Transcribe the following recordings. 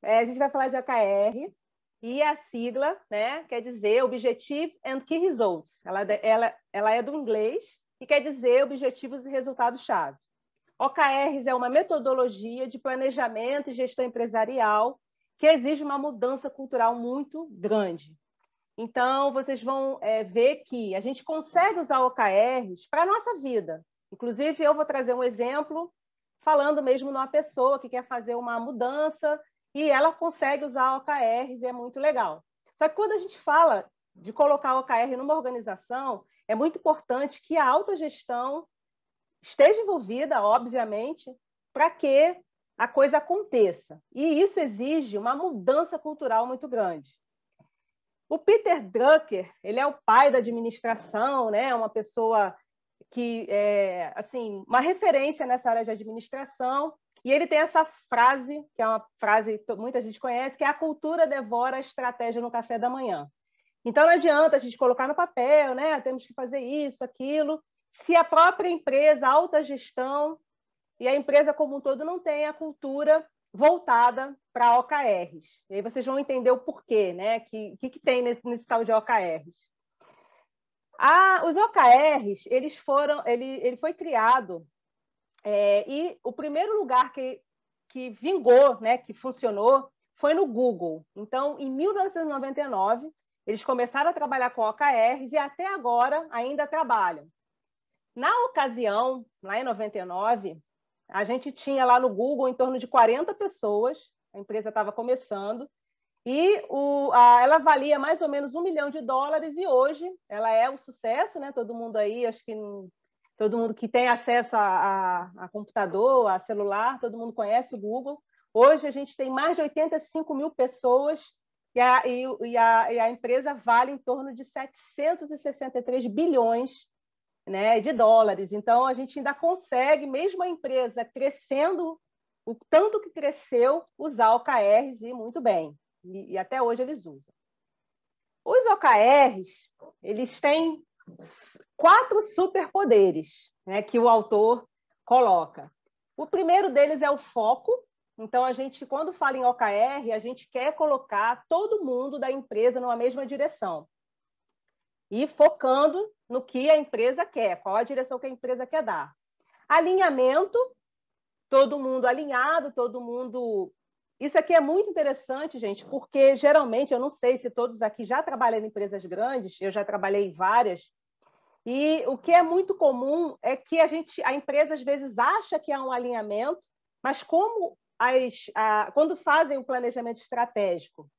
A gente vai falar de OKR e a sigla, né, quer dizer Objective and Key Results. Ela é do inglês e quer dizer Objetivos e Resultados-Chave. OKRs é uma metodologia de planejamento e gestão empresarial que exige uma mudança cultural muito grande. Então, vocês vão ver que a gente consegue usar OKRs para a nossa vida. Inclusive, eu vou trazer um exemplo falando mesmo numa pessoa que quer fazer uma mudança e ela consegue usar OKRs e é muito legal. Só que quando a gente fala de colocar OKR numa organização, é muito importante que a autogestão esteja envolvida, obviamente, para que a coisa aconteça. E isso exige uma mudança cultural muito grande. O Peter Drucker, ele é o pai da administração, né? Uma pessoa que é assim, uma referência nessa área de administração, e ele tem essa frase, que é uma frase que muita gente conhece, que é a cultura devora a estratégia no café da manhã. Então não adianta a gente colocar no papel, né? Temos que fazer isso, aquilo, se a própria empresa, a alta gestão e a empresa como um todo não tem a cultura voltada para OKRs. E aí vocês vão entender o porquê, né? Que tem nesse tal de OKRs. Os OKRs, ele foi criado e o primeiro lugar que vingou, né, que funcionou, foi no Google. Então, em 1999, eles começaram a trabalhar com OKRs e até agora ainda trabalham. Na ocasião, lá em 99, a gente tinha lá no Google em torno de 40 pessoas, a empresa estava começando, e ela valia mais ou menos $1 milhão, e hoje ela é um sucesso, né? Todo mundo aí, acho que todo mundo que tem acesso a computador, a celular, todo mundo conhece o Google. Hoje a gente tem mais de 85 mil pessoas e a empresa vale em torno de 763 bilhões, né, de dólares. Então, a gente ainda consegue, mesmo a empresa crescendo o tanto que cresceu, usar OKRs e muito bem. E até hoje eles usam. Os OKRs, eles têm 4 superpoderes, né, que o autor coloca. O primeiro deles é o foco. Então, a gente, quando fala em OKR, a gente quer colocar todo mundo da empresa numa mesma direção. E focando no que a empresa quer, qual a direção que a empresa quer dar. Alinhamento, todo mundo alinhado, todo mundo... Isso aqui é muito interessante, gente, porque geralmente, eu não sei se todos aqui já trabalham em empresas grandes, eu já trabalhei em várias, e o que é muito comum é que a empresa às vezes acha que há um alinhamento, mas quando fazem o planejamento estratégico,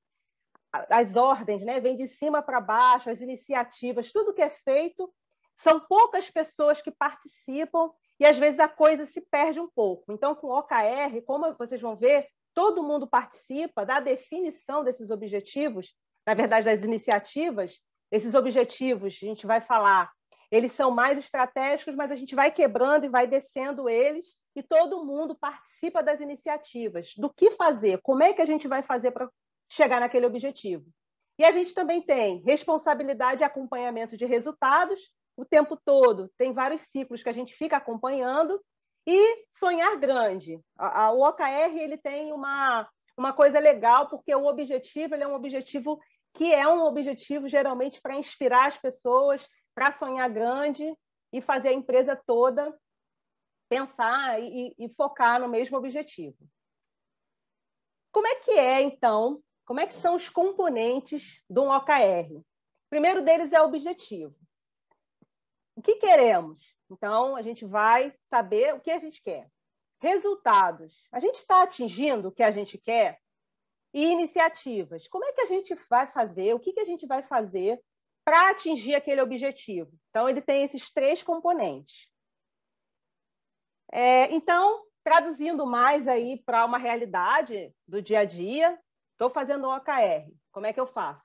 as ordens, né, vêm de cima para baixo, as iniciativas, tudo que é feito, são poucas pessoas que participam e às vezes a coisa se perde um pouco. Então, com o OKR, como vocês vão ver, todo mundo participa da definição desses objetivos, na verdade, das iniciativas. Esses objetivos, a gente vai falar, eles são mais estratégicos, mas a gente vai quebrando e vai descendo eles e todo mundo participa das iniciativas, do que fazer, como é que a gente vai fazer para chegar naquele objetivo. E a gente também tem responsabilidade e acompanhamento de resultados o tempo todo. Tem vários ciclos que a gente fica acompanhando. E sonhar grande. O OKR ele tem uma coisa legal, porque o objetivo ele é um objetivo que é um objetivo geralmente para inspirar as pessoas, para sonhar grande e fazer a empresa toda pensar e focar no mesmo objetivo. Como é que então? Como é que são os componentes de um OKR? O primeiro deles é o objetivo. O que queremos? Então, a gente vai saber o que a gente quer. Resultados. A gente está atingindo o que a gente quer? E iniciativas. Como é que a gente vai fazer? O que a gente vai fazer para atingir aquele objetivo? Então, ele tem esses 3 componentes. Então, traduzindo mais aí para uma realidade do dia a dia, estou fazendo um OKR. Como é que eu faço?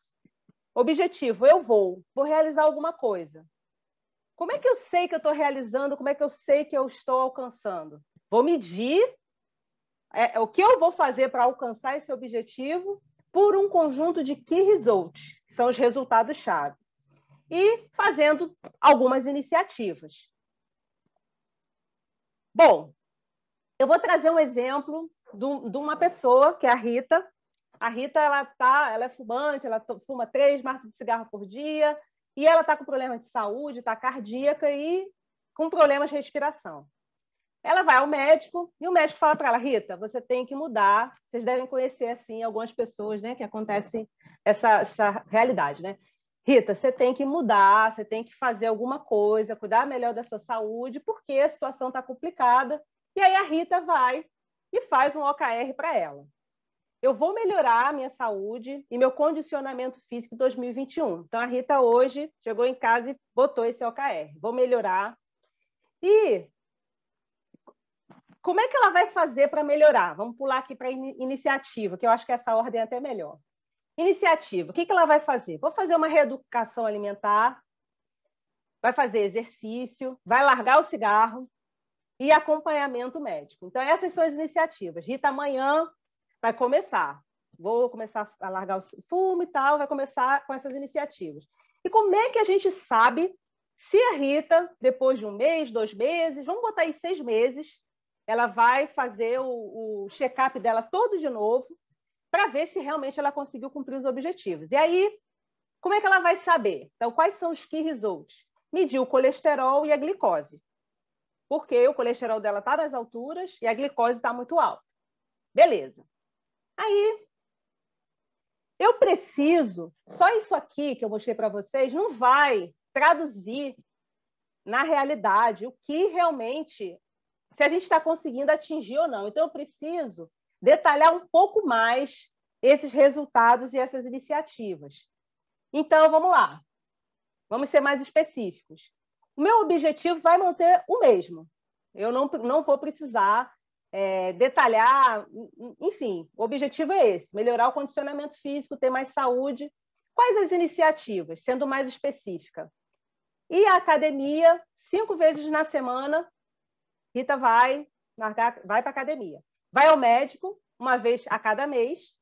Objetivo, eu vou realizar alguma coisa. Como é que eu sei que eu estou realizando? Como é que eu sei que eu estou alcançando? Vou medir o que eu vou fazer para alcançar esse objetivo por um conjunto de key results, que são os resultados-chave, e fazendo algumas iniciativas. Bom, eu vou trazer um exemplo de uma pessoa, que é a Rita. A Rita, ela é fumante, ela fuma 3 maços de cigarro por dia, e ela está com problema de saúde, está cardíaca e com problemas de respiração. Ela vai ao médico e o médico fala para ela: Rita, você tem que mudar. Vocês devem conhecer assim algumas pessoas, né, que acontece essa realidade, né? Rita, você tem que mudar, você tem que fazer alguma coisa, cuidar melhor da sua saúde, porque a situação está complicada. E aí a Rita vai e faz um OKR para ela. Eu vou melhorar a minha saúde e meu condicionamento físico em 2021. Então, a Rita hoje chegou em casa e botou esse OKR. Vou melhorar. E como é que ela vai fazer para melhorar? Vamos pular aqui para a iniciativa, que eu acho que essa ordem é até melhor. Iniciativa, o que ela vai fazer? Vou fazer uma reeducação alimentar, vai fazer exercício, vai largar o cigarro e acompanhamento médico. Então, essas são as iniciativas. Rita, amanhã vai começar. Vou começar a largar o fumo e tal, vai começar com essas iniciativas. E como é que a gente sabe se a Rita, depois de 1 mês, 2 meses, vamos botar aí 6 meses, ela vai fazer o check-up dela todo de novo para ver se realmente ela conseguiu cumprir os objetivos. E aí, como é que ela vai saber? Então, quais são os key results? Medir o colesterol e a glicose. Porque o colesterol dela está nas alturas e a glicose está muito alta. Beleza. Aí, eu preciso, só isso aqui que eu mostrei para vocês, não vai traduzir na realidade o que realmente, se a gente está conseguindo atingir ou não. Então, eu preciso detalhar um pouco mais esses resultados e essas iniciativas. Então, vamos lá. Vamos ser mais específicos. O meu objetivo vai manter o mesmo. Eu não vou precisar detalhar, enfim, o objetivo é esse, melhorar o condicionamento físico, ter mais saúde. Quais as iniciativas? Sendo mais específica. E a academia, 5 vezes na semana, Rita vai para a academia. Vai ao médico, 1 vez a cada mês,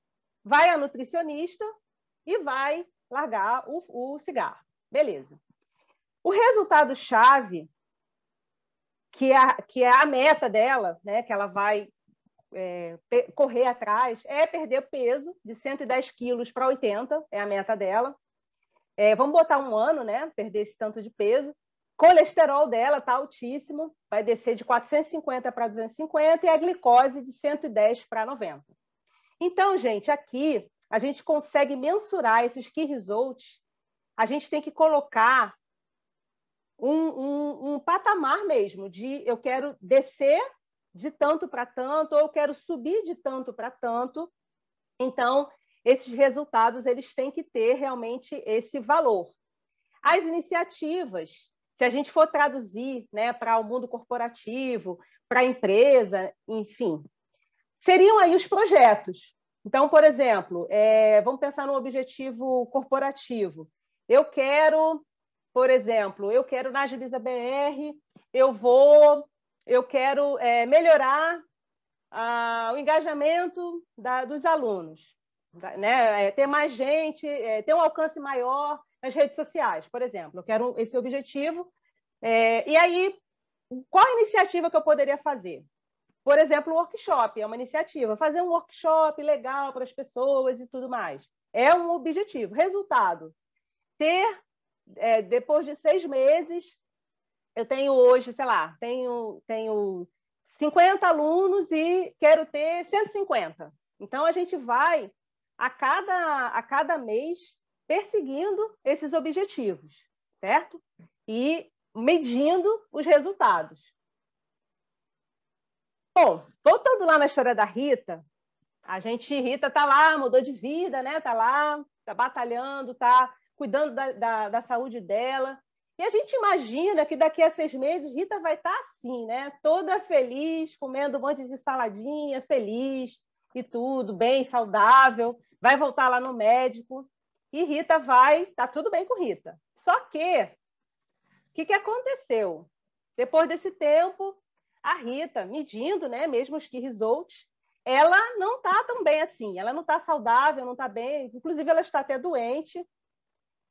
vai à nutricionista e vai largar o cigarro. Beleza. O resultado-chave, que é a meta dela, né, que ela vai correr atrás, é perder peso de 110 quilos para 80, é a meta dela. Vamos botar 1 ano, né, perder esse tanto de peso. Colesterol dela está altíssimo, vai descer de 450 para 250 e a glicose de 110 para 90. Então, gente, aqui a gente consegue mensurar esses key results. A gente tem que colocar um patamar mesmo de eu quero descer de tanto para tanto, ou eu quero subir de tanto para tanto. Então, esses resultados eles têm que ter realmente esse valor. As iniciativas, se a gente for traduzir, né, para o mundo corporativo, para a empresa, enfim, seriam aí os projetos. Então, por exemplo, vamos pensar no objetivo corporativo. Eu quero, por exemplo, na Agiliza BR, eu quero melhorar o engajamento dos alunos, né? Ter mais gente, ter um alcance maior nas redes sociais, por exemplo. Eu quero esse objetivo. E aí, qual a iniciativa que eu poderia fazer? Por exemplo, o workshop é uma iniciativa. Fazer um workshop legal para as pessoas e tudo mais. É um objetivo. Resultado, depois de 6 meses, eu tenho hoje, sei lá, tenho 50 alunos e quero ter 150. Então, a gente vai, a cada mês, perseguindo esses objetivos, certo? E medindo os resultados. Bom, voltando lá na história da Rita, Rita está lá, mudou de vida, né? Está lá, está batalhando, está cuidando da saúde dela. E a gente imagina que daqui a 6 meses Rita vai estar assim, né? Toda feliz, comendo um monte de saladinha, feliz e tudo, bem, saudável. Vai voltar lá no médico e Rita tá tudo bem com Rita. Só que, o que aconteceu? Depois desse tempo, a Rita, medindo, né, mesmo os key results, ela não está tão bem assim. Ela não está saudável, não está bem. Inclusive, ela está até doente.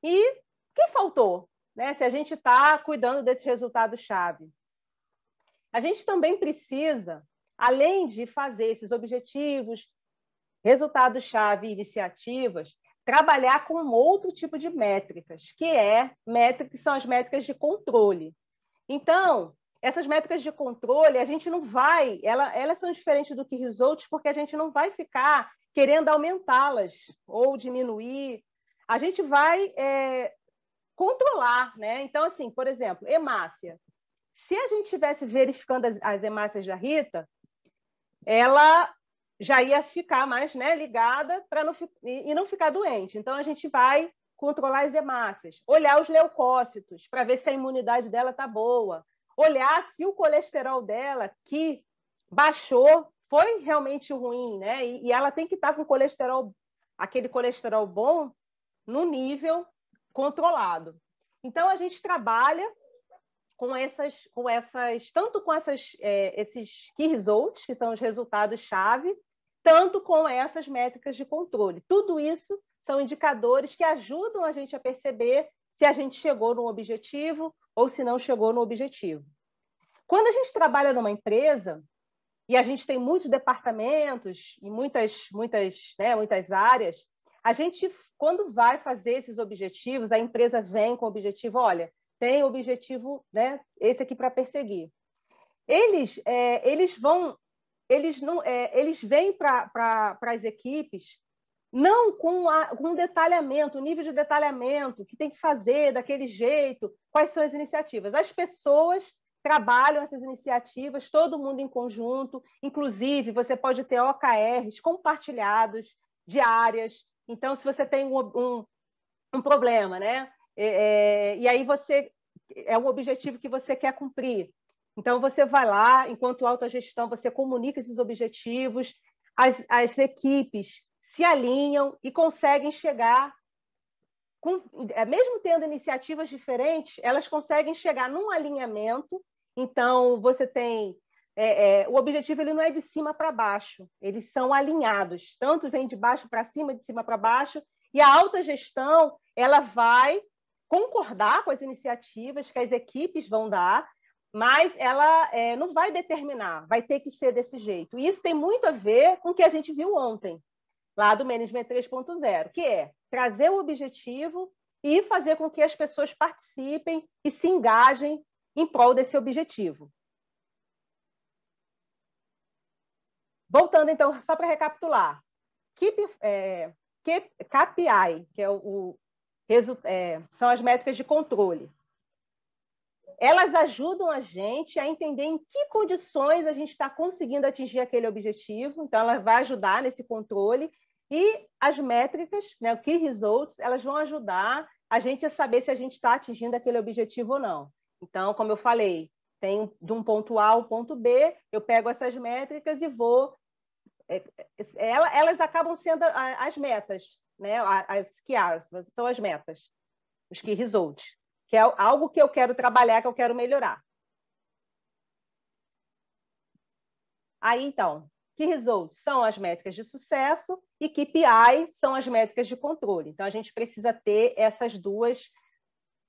E o que faltou? Né, se a gente está cuidando desse resultado-chave. A gente também precisa, além de fazer esses objetivos, resultados-chave e iniciativas, trabalhar com outro tipo de métricas, que são as métricas de controle. Então, essas métricas de controle, a gente não vai, elas são diferentes do Key Results, porque a gente não vai ficar querendo aumentá-las ou diminuir. A gente vai controlar, né? Então, assim, por exemplo, hemácia. Se a gente estivesse verificando as hemácias da Rita, ela já ia ficar mais, né, ligada e não ficar doente. Então, a gente vai controlar as hemácias, olhar os leucócitos para ver se a imunidade dela está boa, olhar se o colesterol dela, que baixou, foi realmente ruim, né? E ela tem que estar com aquele colesterol bom no nível controlado. Então, a gente trabalha tanto com esses key results, que são os resultados-chave, tanto com essas métricas de controle. Tudo isso são indicadores que ajudam a gente a perceber se a gente chegou no objetivo ou se não chegou no objetivo. Quando a gente trabalha numa empresa, e a gente tem muitos departamentos e muitas áreas, a gente, quando vai fazer esses objetivos, a empresa vem com o objetivo, olha, tem o objetivo, né, esse aqui para perseguir. Eles vêm para as equipes não com um detalhamento, um nível de detalhamento que tem que fazer daquele jeito, quais são as iniciativas. As pessoas trabalham essas iniciativas, todo mundo em conjunto, inclusive você pode ter OKRs compartilhados de áreas. Então, se você tem um problema, né? E aí é um objetivo que você quer cumprir. Então, você vai lá, enquanto autogestão, você comunica esses objetivos, as equipes se alinham e conseguem chegar, mesmo tendo iniciativas diferentes, elas conseguem chegar num alinhamento. Então, você tem... o objetivo ele não é de cima para baixo, eles são alinhados, tanto vem de baixo para cima, de cima para baixo, e a autogestão ela vai concordar com as iniciativas que as equipes vão dar, mas ela não vai determinar, vai ter que ser desse jeito. E isso tem muito a ver com o que a gente viu ontem, lá do Management 3.0, que é trazer o objetivo e fazer com que as pessoas participem e se engajem em prol desse objetivo. Voltando, então, só para recapitular. KPI, que são as métricas de controle. Elas ajudam a gente a entender em que condições a gente está conseguindo atingir aquele objetivo. Então, ela vai ajudar nesse controle. E as métricas, né, o Key Results, elas vão ajudar a gente a saber se a gente está atingindo aquele objetivo ou não. Então, como eu falei, tem de um ponto A ao ponto B, eu pego essas métricas e vou... Elas acabam sendo as metas, né? As KRs, são as metas, os Key Results, que é algo que eu quero trabalhar, que eu quero melhorar. Aí, então, Key Results são as métricas de sucesso e KPI são as métricas de controle. Então, a gente precisa ter essas duas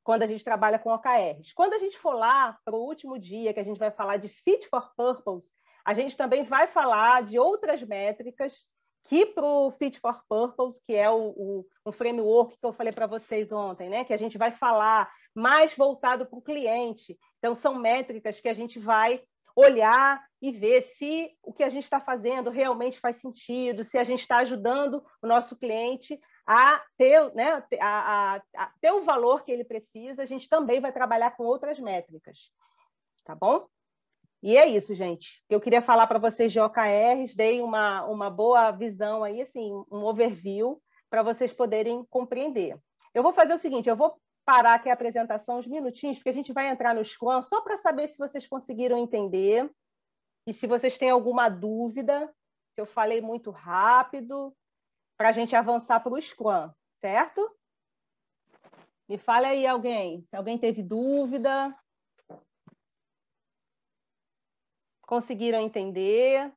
quando a gente trabalha com OKRs. Quando a gente for lá para o último dia, que a gente vai falar de Fit for Purpose, a gente também vai falar de outras métricas que para o Fit for Purpose, que é um framework que eu falei para vocês ontem, né? Que a gente vai falar mais voltado para o cliente. Então, são métricas que a gente vai olhar e ver se o que a gente está fazendo realmente faz sentido, se a gente está ajudando o nosso cliente a ter, né, a ter o valor que ele precisa. A gente também vai trabalhar com outras métricas, tá bom? E é isso, gente. Eu queria falar para vocês de OKRs, dei uma boa visão aí, assim, um overview para vocês poderem compreender. Eu vou fazer o seguinte, eu vou parar aqui a apresentação uns minutinhos, porque a gente vai entrar no Scrum só para saber se vocês conseguiram entender e se vocês têm alguma dúvida, se eu falei muito rápido, para a gente avançar para o Scrum, certo? Me fale aí alguém, se alguém teve dúvida. Conseguiram entender?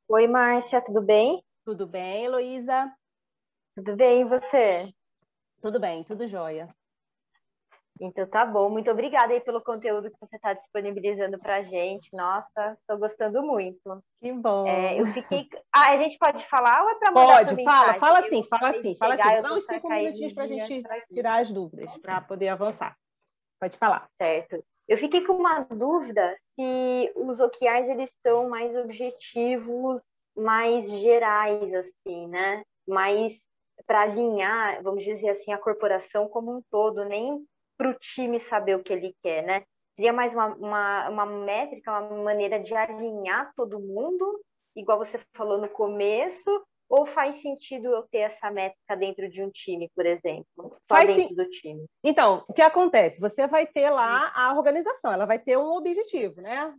Oi, Márcia, tudo bem? Tudo bem, Heloísa? Tudo bem, e você? Tudo bem, tudo jóia. Então tá bom. Muito obrigada aí pelo conteúdo que você está disponibilizando para a gente. Nossa, estou gostando muito. Que bom. Eu fiquei. Ah, a gente pode falar ou é para mandar por Pode, fala, mensagem? fala Eu sim, fala acabei sim, de fala assim. chegar, eu Dá tô uns 5 minutinhos para a caidinha gente por aqui. tirar as dúvidas, para poder avançar. Pode falar. Certo. Eu fiquei com uma dúvida se os OKRs eles são mais objetivos, mais gerais, assim, né? Mais para alinhar, vamos dizer assim, a corporação como um todo, nem para o time saber o que ele quer, né? Seria mais uma métrica, uma maneira de alinhar todo mundo, igual você falou no começo, ou faz sentido eu ter essa métrica dentro de um time, por exemplo? Só Faz sim. dentro do time. Então, o que acontece? Você vai ter lá a organização, ela vai ter um objetivo, né?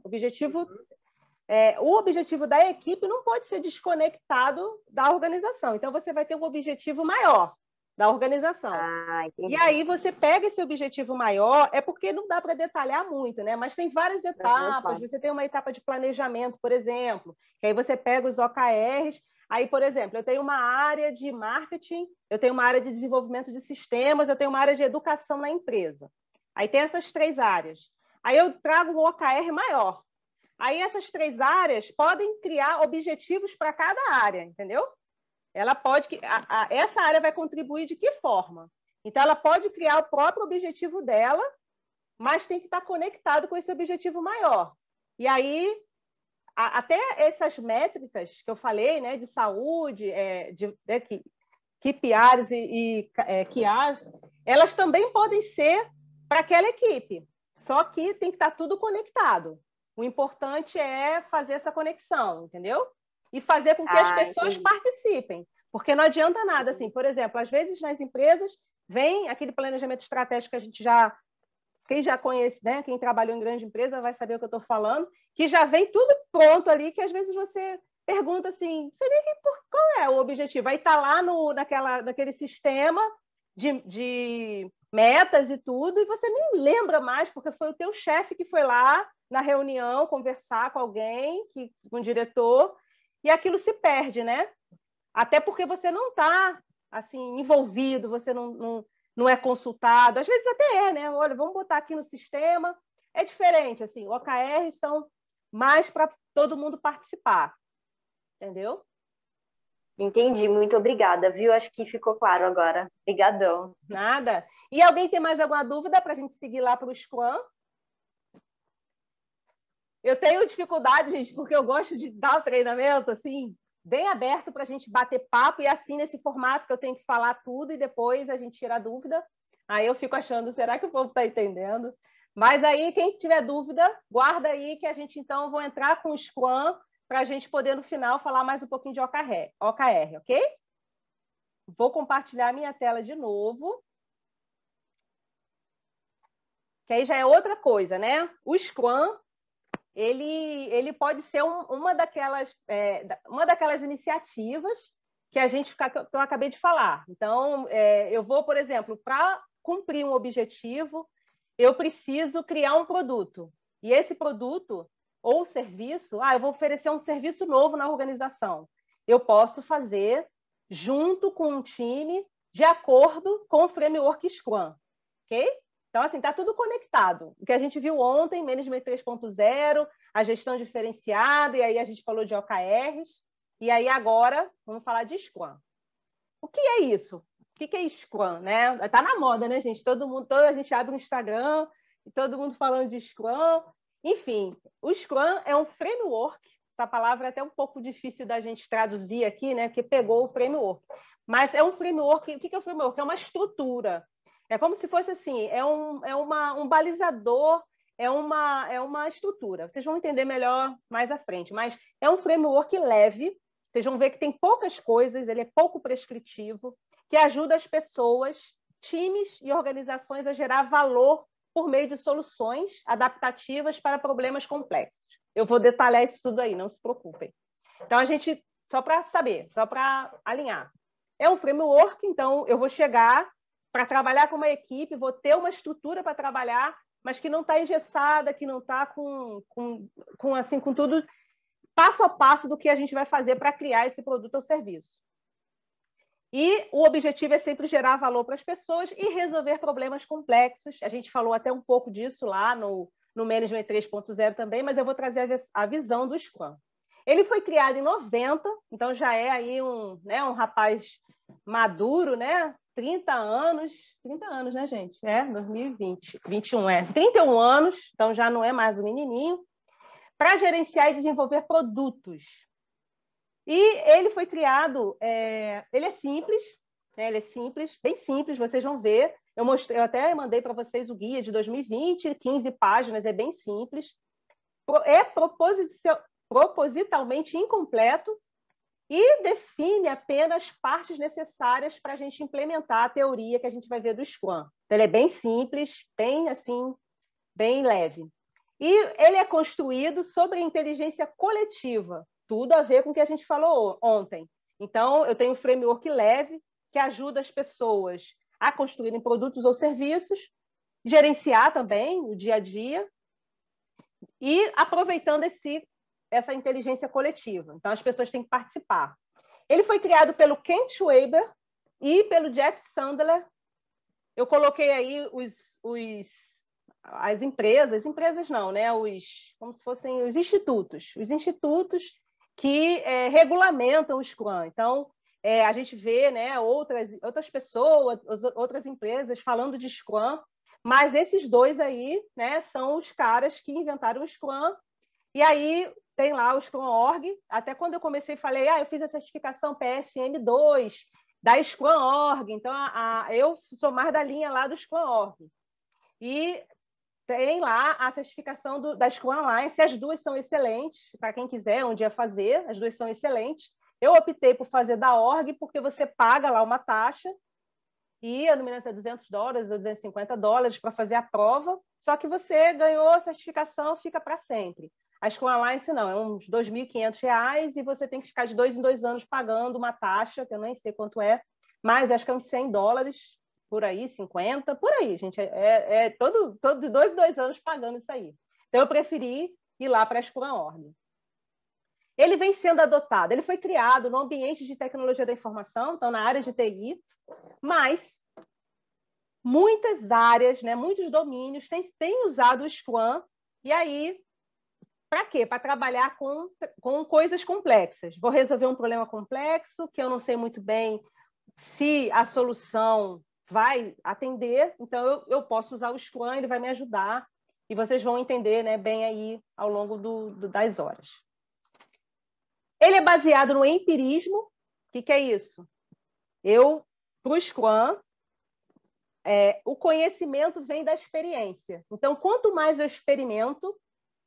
O objetivo da equipe não pode ser desconectado da organização. Então, você vai ter um objetivo maior da organização. Ah, E entendi. aí você pega esse objetivo maior, é porque não dá para detalhar muito, né? Mas tem várias etapas. Você tem uma etapa de planejamento, por exemplo, que aí você pega os OKRs. Aí, por exemplo, eu tenho uma área de marketing, eu tenho uma área de desenvolvimento de sistemas, eu tenho uma área de educação na empresa. Aí tem essas 3 áreas. Aí eu trago um OKR maior. Aí essas 3 áreas podem criar objetivos para cada área, entendeu? Ela pode, essa área vai contribuir de que forma? Então, ela pode criar o próprio objetivo dela, mas tem que estar conectado com esse objetivo maior. E aí, até essas métricas que eu falei, né, de saúde, KPIs e QRs, elas também podem ser para aquela equipe. Só que tem que estar tudo conectado. O importante é fazer essa conexão, entendeu? E fazer com que as pessoas Entendi. participem. Porque não adianta nada, assim, por exemplo, às vezes nas empresas vem aquele planejamento estratégico que a gente quem já conhece, né, quem trabalhou em grande empresa vai saber o que eu estou falando, que já vem tudo pronto ali, que às vezes você pergunta assim, qual é o objetivo? Aí está lá naquele sistema de metas e tudo, e você nem lembra mais, porque foi o teu chefe que foi lá na reunião conversar com alguém, com o diretor, e aquilo se perde, né? Até porque você não está assim, envolvido, você não é consultado. Às vezes até é, né? Olha, vamos botar aqui no sistema. É diferente, assim, OKRs são mais para todo mundo participar, entendeu? Entendi, muito obrigada, viu? Acho que ficou claro agora. Obrigadão. Nada. E alguém tem mais alguma dúvida para a gente seguir lá para o Scrum? Eu tenho dificuldade, gente, porque eu gosto de dar o treinamento assim, bem aberto para a gente bater papo, e assim, nesse formato que eu tenho que falar tudo e depois a gente tira a dúvida. Aí eu fico achando, será que o povo está entendendo? Mas aí, quem tiver dúvida, guarda aí que a gente, então, vou entrar com o Scrum para a gente poder, no final, falar mais um pouquinho de OKR, ok? Vou compartilhar a minha tela de novo. Que aí já é outra coisa, né? O Scrum, ele pode ser uma daquelas iniciativas que que eu acabei de falar. Então, eu vou, por exemplo, para cumprir um objetivo, eu preciso criar um produto. E esse produto ou serviço, eu vou oferecer um serviço novo na organização. Eu posso fazer junto com um time de acordo com o framework Scrum, ok? Então, assim, está tudo conectado. O que a gente viu ontem, Management 3.0, a gestão diferenciada, e aí a gente falou de OKRs, e aí agora vamos falar de Scrum. O que é isso? O que é Scrum, né? Está na moda, né, gente? A gente abre o Instagram e todo mundo falando de Scrum. Enfim, o Scrum é um framework. Essa palavra é até um pouco difícil da gente traduzir aqui, né? Porque pegou o framework. Mas é um framework. O que é o framework? É uma estrutura. É como se fosse assim, um balizador, é uma estrutura. Vocês vão entender melhor mais à frente, mas é um framework leve. Vocês vão ver que tem poucas coisas, ele é pouco prescritivo, que ajuda as pessoas, times e organizações a gerar valor por meio de soluções adaptativas para problemas complexos. Eu vou detalhar isso tudo aí, não se preocupem. Então, só para saber, só para alinhar. É um framework, então eu vou chegar para trabalhar com uma equipe, vou ter uma estrutura para trabalhar, mas que não está engessada, que não está com tudo passo a passo do que a gente vai fazer para criar esse produto ou serviço. E o objetivo é sempre gerar valor para as pessoas e resolver problemas complexos. A gente falou até um pouco disso lá no Management 3.0 também, mas eu vou trazer a visão do Scrum. Ele foi criado em 90, então já é aí um rapaz maduro, né? 30 anos, né, gente? 2020, 21, 31 anos, então já não é mais um menininho, para gerenciar e desenvolver produtos. E ele foi criado, ele é simples, né? Ele é simples, bem simples, vocês vão ver. Eu até mandei para vocês o guia de 2020, 15 páginas, é bem simples. É propositalmente incompleto e define apenas partes necessárias para a gente implementar a teoria que a gente vai ver do Scrum. Então, ele é bem simples, bem assim, bem leve. E ele é construído sobre a inteligência coletiva, tudo a ver com o que a gente falou ontem. Então, eu tenho um framework leve que ajuda as pessoas a construírem produtos ou serviços, gerenciar também o dia a dia e aproveitando essa inteligência coletiva. Então, as pessoas têm que participar. Ele foi criado pelo Kent Schwaber e pelo Jeff Sandler. Eu coloquei aí as empresas não, né? Como se fossem os institutos que regulamentam o Scrum. Então, a gente vê, né, outras pessoas, outras empresas falando de Scrum, mas esses dois aí, né, são os caras que inventaram o Scrum. E aí tem lá o Scrum Org. Até quando eu comecei, falei, eu fiz a certificação PSM2 da Scrum Org. Então, eu sou mais da linha lá do Scrum Org. E tem lá a certificação da Scrum Alliance. As duas são excelentes, para quem quiser um dia fazer, as duas são excelentes. Eu optei por fazer da Org, porque você paga lá uma taxa, e eu não me lembro se é $200 ou $250 para fazer a prova, só que você ganhou a certificação, fica para sempre. A Scrum Alliance não, é uns R$2.500 e você tem que ficar de 2 em 2 anos pagando uma taxa, que eu nem sei quanto é, mas acho que é uns $100 por aí, 50, por aí, gente. Todo de 2 em 2 anos pagando isso aí. Então, eu preferi ir lá para a Scrum Org. Ele vem sendo adotado, ele foi criado no ambiente de tecnologia da informação, então na área de TI, mas muitas áreas, né, muitos domínios têm usado o Scrum, e aí, para quê? Para trabalhar com coisas complexas. Vou resolver um problema complexo, que eu não sei muito bem se a solução vai atender, então eu posso usar o Scrum, ele vai me ajudar, e vocês vão entender, né, bem aí ao longo das horas. Ele é baseado no empirismo. O que é isso? Para o Scrum, o conhecimento vem da experiência. Então, quanto mais eu experimento,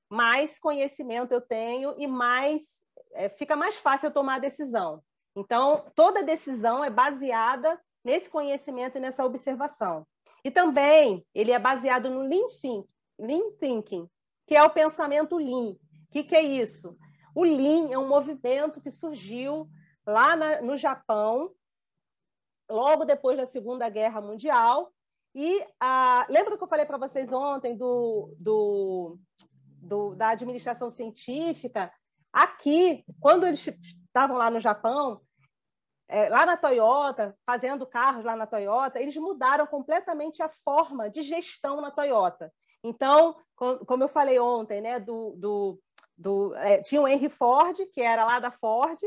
mais conhecimento eu tenho e fica mais fácil eu tomar a decisão. Então, toda decisão é baseada nesse conhecimento e nessa observação. E também ele é baseado no Lean Thinking, que é o pensamento Lean. O que é isso? O Lean é um movimento que surgiu lá no Japão, logo depois da Segunda Guerra Mundial. E lembra que eu falei para vocês ontem da administração científica? Aqui, quando eles estavam lá no Japão, lá na Toyota, fazendo carros lá na Toyota, eles mudaram completamente a forma de gestão na Toyota. Então, como eu falei ontem, né, tinha o Henry Ford, que era lá da Ford,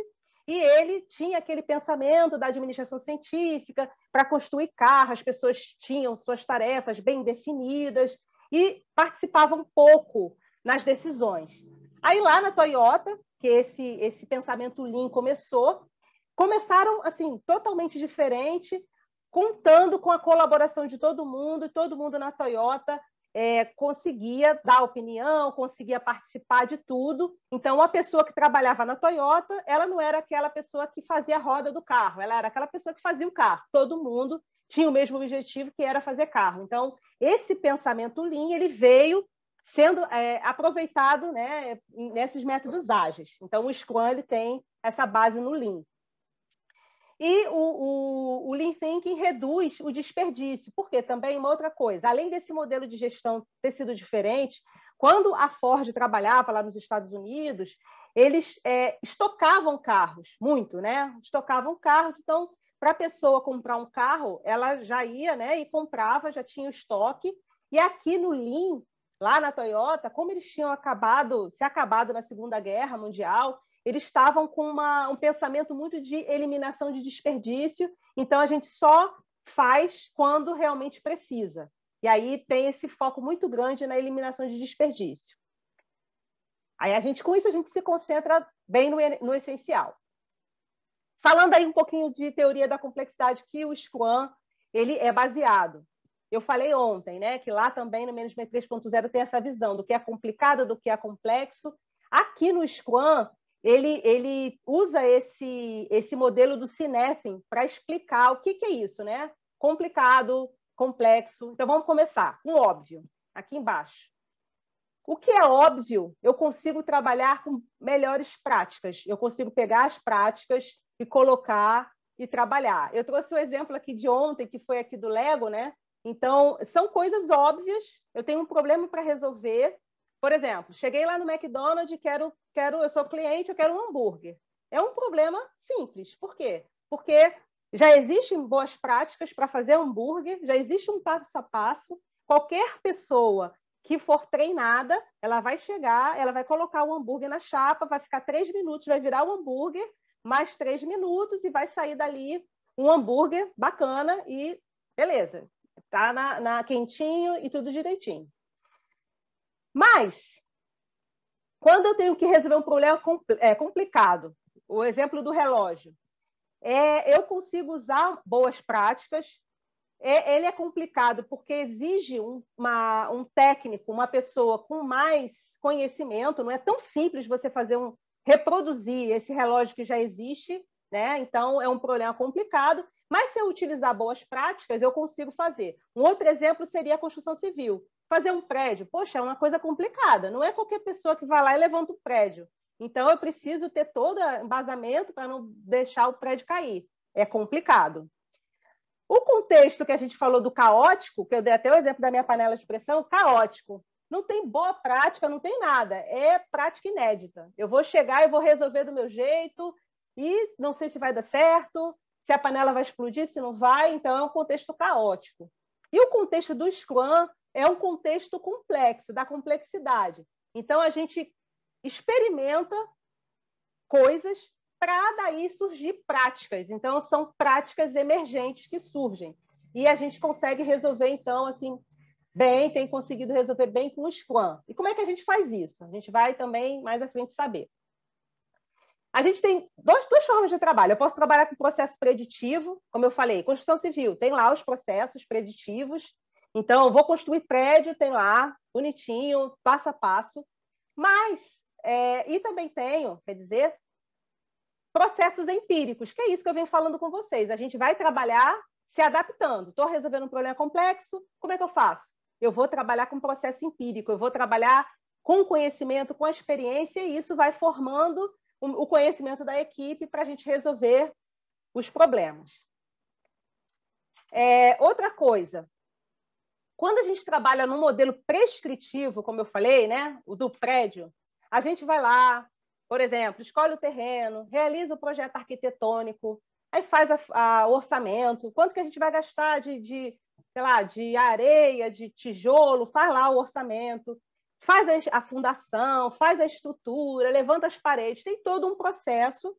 e ele tinha aquele pensamento da administração científica para construir carros, as pessoas tinham suas tarefas bem definidas e participavam pouco nas decisões. Aí lá na Toyota, que esse pensamento Lean começaram assim, totalmente diferente, contando com a colaboração de todo mundo na Toyota conseguia dar opinião, conseguia participar de tudo. Então, a pessoa que trabalhava na Toyota, ela não era aquela pessoa que fazia a roda do carro, ela era aquela pessoa que fazia o carro. Todo mundo tinha o mesmo objetivo, que era fazer carro. Então, esse pensamento Lean, ele veio sendo aproveitado, né, nesses métodos ágeis. Então, o Scrum ele tem essa base no Lean. E o Lean Thinking reduz o desperdício, porque também uma outra coisa, além desse modelo de gestão ter sido diferente, quando a Ford trabalhava lá nos Estados Unidos, eles estocavam carros, muito, né? Estocavam carros, então, para a pessoa comprar um carro, ela já ia, né, e comprava, já tinha o estoque. E aqui no Lean, lá na Toyota, como eles tinham se acabado na Segunda Guerra Mundial, eles estavam com um pensamento muito de eliminação de desperdício, então a gente só faz quando realmente precisa. E aí tem esse foco muito grande na eliminação de desperdício. Aí com isso a gente se concentra bem no essencial. Falando aí um pouquinho de teoria da complexidade, que o Scrum ele é baseado. Eu falei ontem, né, que lá também no Management 3.0 tem essa visão do que é complicado, do que é complexo. Aqui no Scrum, ele usa esse modelo do Cynefin para explicar o que é isso, né? Complicado, complexo. Então, vamos começar com óbvio, aqui embaixo. O que é óbvio, eu consigo trabalhar com melhores práticas. Eu consigo pegar as práticas e colocar e trabalhar. Eu trouxe o exemplo aqui de ontem, que foi aqui do Lego, né? Então, são coisas óbvias. Eu tenho um problema para resolver. Por exemplo, cheguei lá no McDonald's, eu sou cliente, eu quero um hambúrguer. É um problema simples. Por quê? Porque já existem boas práticas para fazer hambúrguer, já existe um passo a passo. Qualquer pessoa que for treinada, ela vai chegar, ela vai colocar o hambúrguer na chapa, vai ficar 3 minutos, vai virar o hambúrguer, mais 3 minutos e vai sair dali um hambúrguer bacana e beleza. Está quentinho e tudo direitinho. Mas, quando eu tenho que resolver um problema complicado, o exemplo do relógio, eu consigo usar boas práticas. Ele é complicado porque exige um técnico, uma pessoa com mais conhecimento. Não é tão simples você reproduzir esse relógio que já existe, né? Então, é um problema complicado. Mas se eu utilizar boas práticas, eu consigo fazer. Um outro exemplo seria a construção civil. Fazer um prédio, poxa, é uma coisa complicada. Não é qualquer pessoa que vai lá e levanta o prédio. Então, eu preciso ter todo embasamento para não deixar o prédio cair. É complicado. O contexto que a gente falou do caótico, que eu dei até o exemplo da minha panela de pressão, caótico. Não tem boa prática, não tem nada. É prática inédita. Eu vou chegar e vou resolver do meu jeito e não sei se vai dar certo, se a panela vai explodir, se não vai. Então, é um contexto caótico. E o contexto do Scrum é um contexto complexo, da complexidade. Então, a gente experimenta coisas para daí surgir práticas. Então, são práticas emergentes que surgem. E a gente consegue resolver, então, assim, bem, tem conseguido resolver bem com o Scrum. E como é que a gente faz isso? A gente vai também mais à frente saber. A gente tem duas formas de trabalho. Eu posso trabalhar com processo preditivo, como eu falei, construção civil, tem lá os processos preditivos. Então, eu vou construir prédio, tem lá, bonitinho, passo a passo. Mas, e também tenho, quer dizer, processos empíricos, que é isso que eu venho falando com vocês. A gente vai trabalhar se adaptando. Estou resolvendo um problema complexo, como é que eu faço? Eu vou trabalhar com processo empírico, eu vou trabalhar com conhecimento, com experiência, e isso vai formando o conhecimento da equipe para a gente resolver os problemas. Outra coisa, quando a gente trabalha num modelo prescritivo, como eu falei, né, o do prédio, a gente vai lá, por exemplo, escolhe o terreno, realiza o projeto arquitetônico, aí faz o orçamento, quanto que a gente vai gastar sei lá, de areia, de tijolo, faz lá o orçamento, faz a fundação, faz a estrutura, levanta as paredes, tem todo um processo,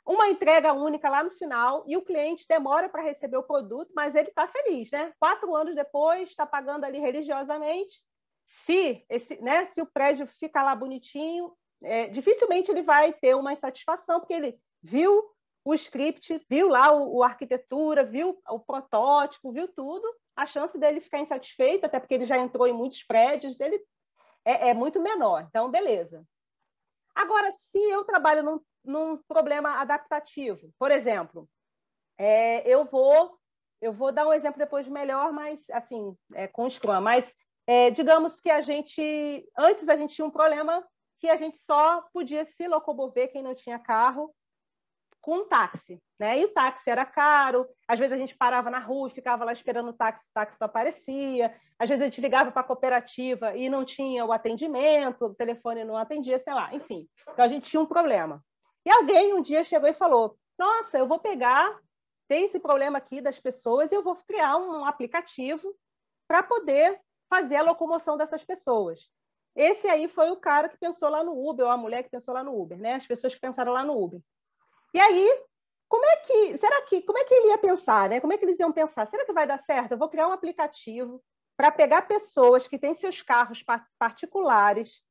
uma entrega única lá no final, e o cliente demora para receber o produto, mas ele está feliz, né? 4 anos depois, está pagando ali religiosamente. Se o prédio fica lá bonitinho, dificilmente ele vai ter uma insatisfação, porque ele viu o script, viu lá a arquitetura, viu o protótipo, viu tudo. A chance dele ficar insatisfeito, até porque ele já entrou em muitos prédios, ele é muito menor. Então, beleza. Agora, se eu trabalho num problema adaptativo, por exemplo, eu vou dar um exemplo depois melhor, mas assim, com o Scrum, mas digamos que antes a gente tinha um problema que a gente só podia se locomover, quem não tinha carro, com um táxi, né? E o táxi era caro, às vezes a gente parava na rua e ficava lá esperando o táxi não aparecia, às vezes a gente ligava para a cooperativa e não tinha o atendimento, o telefone não atendia, sei lá, enfim. Então a gente tinha um problema. E alguém um dia chegou e falou: nossa, eu vou pegar tem esse problema aqui das pessoas e eu vou criar um aplicativo para poder fazer a locomoção dessas pessoas. Esse aí foi o cara que pensou lá no Uber, ou a mulher que pensou lá no Uber, né? As pessoas que pensaram lá no Uber. E aí, como é que ele ia pensar, né? Como é que eles iam pensar? Será que vai dar certo? Eu vou criar um aplicativo para pegar pessoas que têm seus carros particulares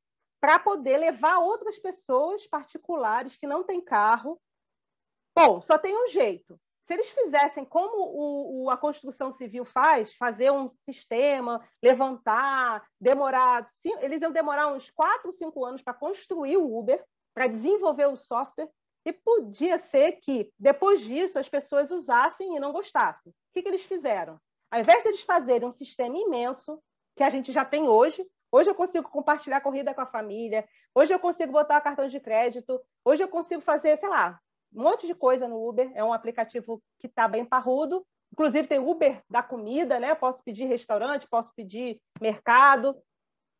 para poder levar outras pessoas particulares que não têm carro. Bom, só tem um jeito. Se eles fizessem como a construção civil faz, fazer um sistema, levantar, eles iam demorar uns 4, 5 anos para construir o Uber, para desenvolver o software, e podia ser que, depois disso, as pessoas usassem e não gostassem. O que eles fizeram? Ao invés de eles fazerem um sistema imenso, que a gente já tem hoje eu consigo compartilhar a corrida com a família, hoje eu consigo botar cartão de crédito, hoje eu consigo fazer, sei lá, um monte de coisa no Uber. É um aplicativo que está bem parrudo. Inclusive, tem Uber da comida, né? Posso pedir restaurante, posso pedir mercado.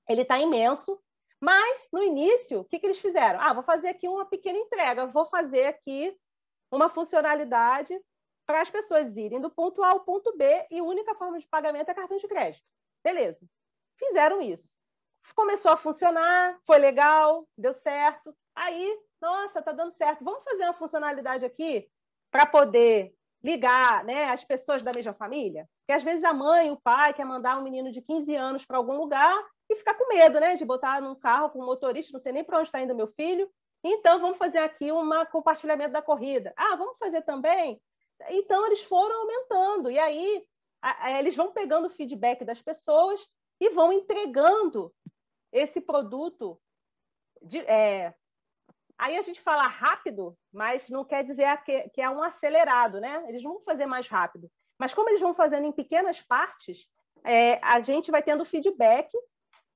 Ele está imenso. Mas, no início, o que eles fizeram? Vou fazer aqui uma pequena entrega, vou fazer aqui uma funcionalidade para as pessoas irem do ponto A ao ponto B e a única forma de pagamento é cartão de crédito. Beleza. Fizeram isso. Começou a funcionar, foi legal, deu certo. Aí, nossa, está dando certo. Vamos fazer uma funcionalidade aqui para poder ligar, né, as pessoas da mesma família? Porque às vezes a mãe, o pai quer mandar um menino de 15 anos para algum lugar e ficar com medo, né, de botar num carro com um motorista, não sei nem para onde está indo meu filho. Então, vamos fazer aqui um compartilhamento da corrida. Vamos fazer também? Então, eles foram aumentando. E aí, eles vão pegando o feedback das pessoas e vão entregando esse produto. Aí a gente fala rápido, mas não quer dizer que é um acelerado, né? Eles não vão fazer mais rápido. Mas como eles vão fazendo em pequenas partes, a gente vai tendo feedback.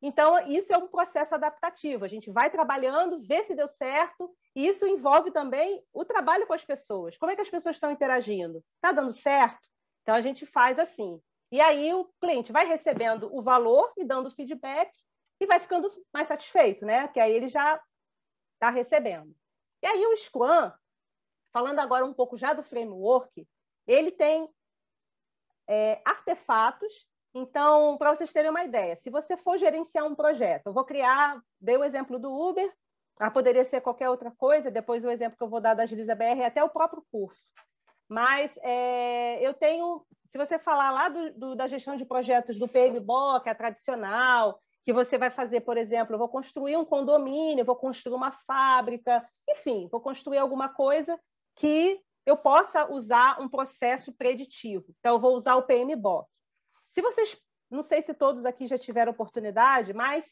Então, isso é um processo adaptativo. A gente vai trabalhando, vê se deu certo, e isso envolve também o trabalho com as pessoas. Como é que as pessoas estão interagindo? Está dando certo? Então, a gente faz assim. E aí o cliente vai recebendo o valor e dando feedback e vai ficando mais satisfeito, né? Que aí ele já está recebendo. E aí o Scrum, falando agora um pouco já do framework, ele tem artefatos. Então, para vocês terem uma ideia, se você for gerenciar um projeto, eu vou criar, dei o exemplo do Uber, poderia ser qualquer outra coisa, depois o exemplo que eu vou dar da Agiliza BR é até o próprio curso. Mas eu tenho, se você falar lá da gestão de projetos do PMBOK, que é tradicional, que você vai fazer, por exemplo, eu vou construir um condomínio, vou construir uma fábrica, enfim, vou construir alguma coisa que eu possa usar um processo preditivo. Então, eu vou usar o PMBOK. Se vocês, não sei se todos aqui já tiveram oportunidade, mas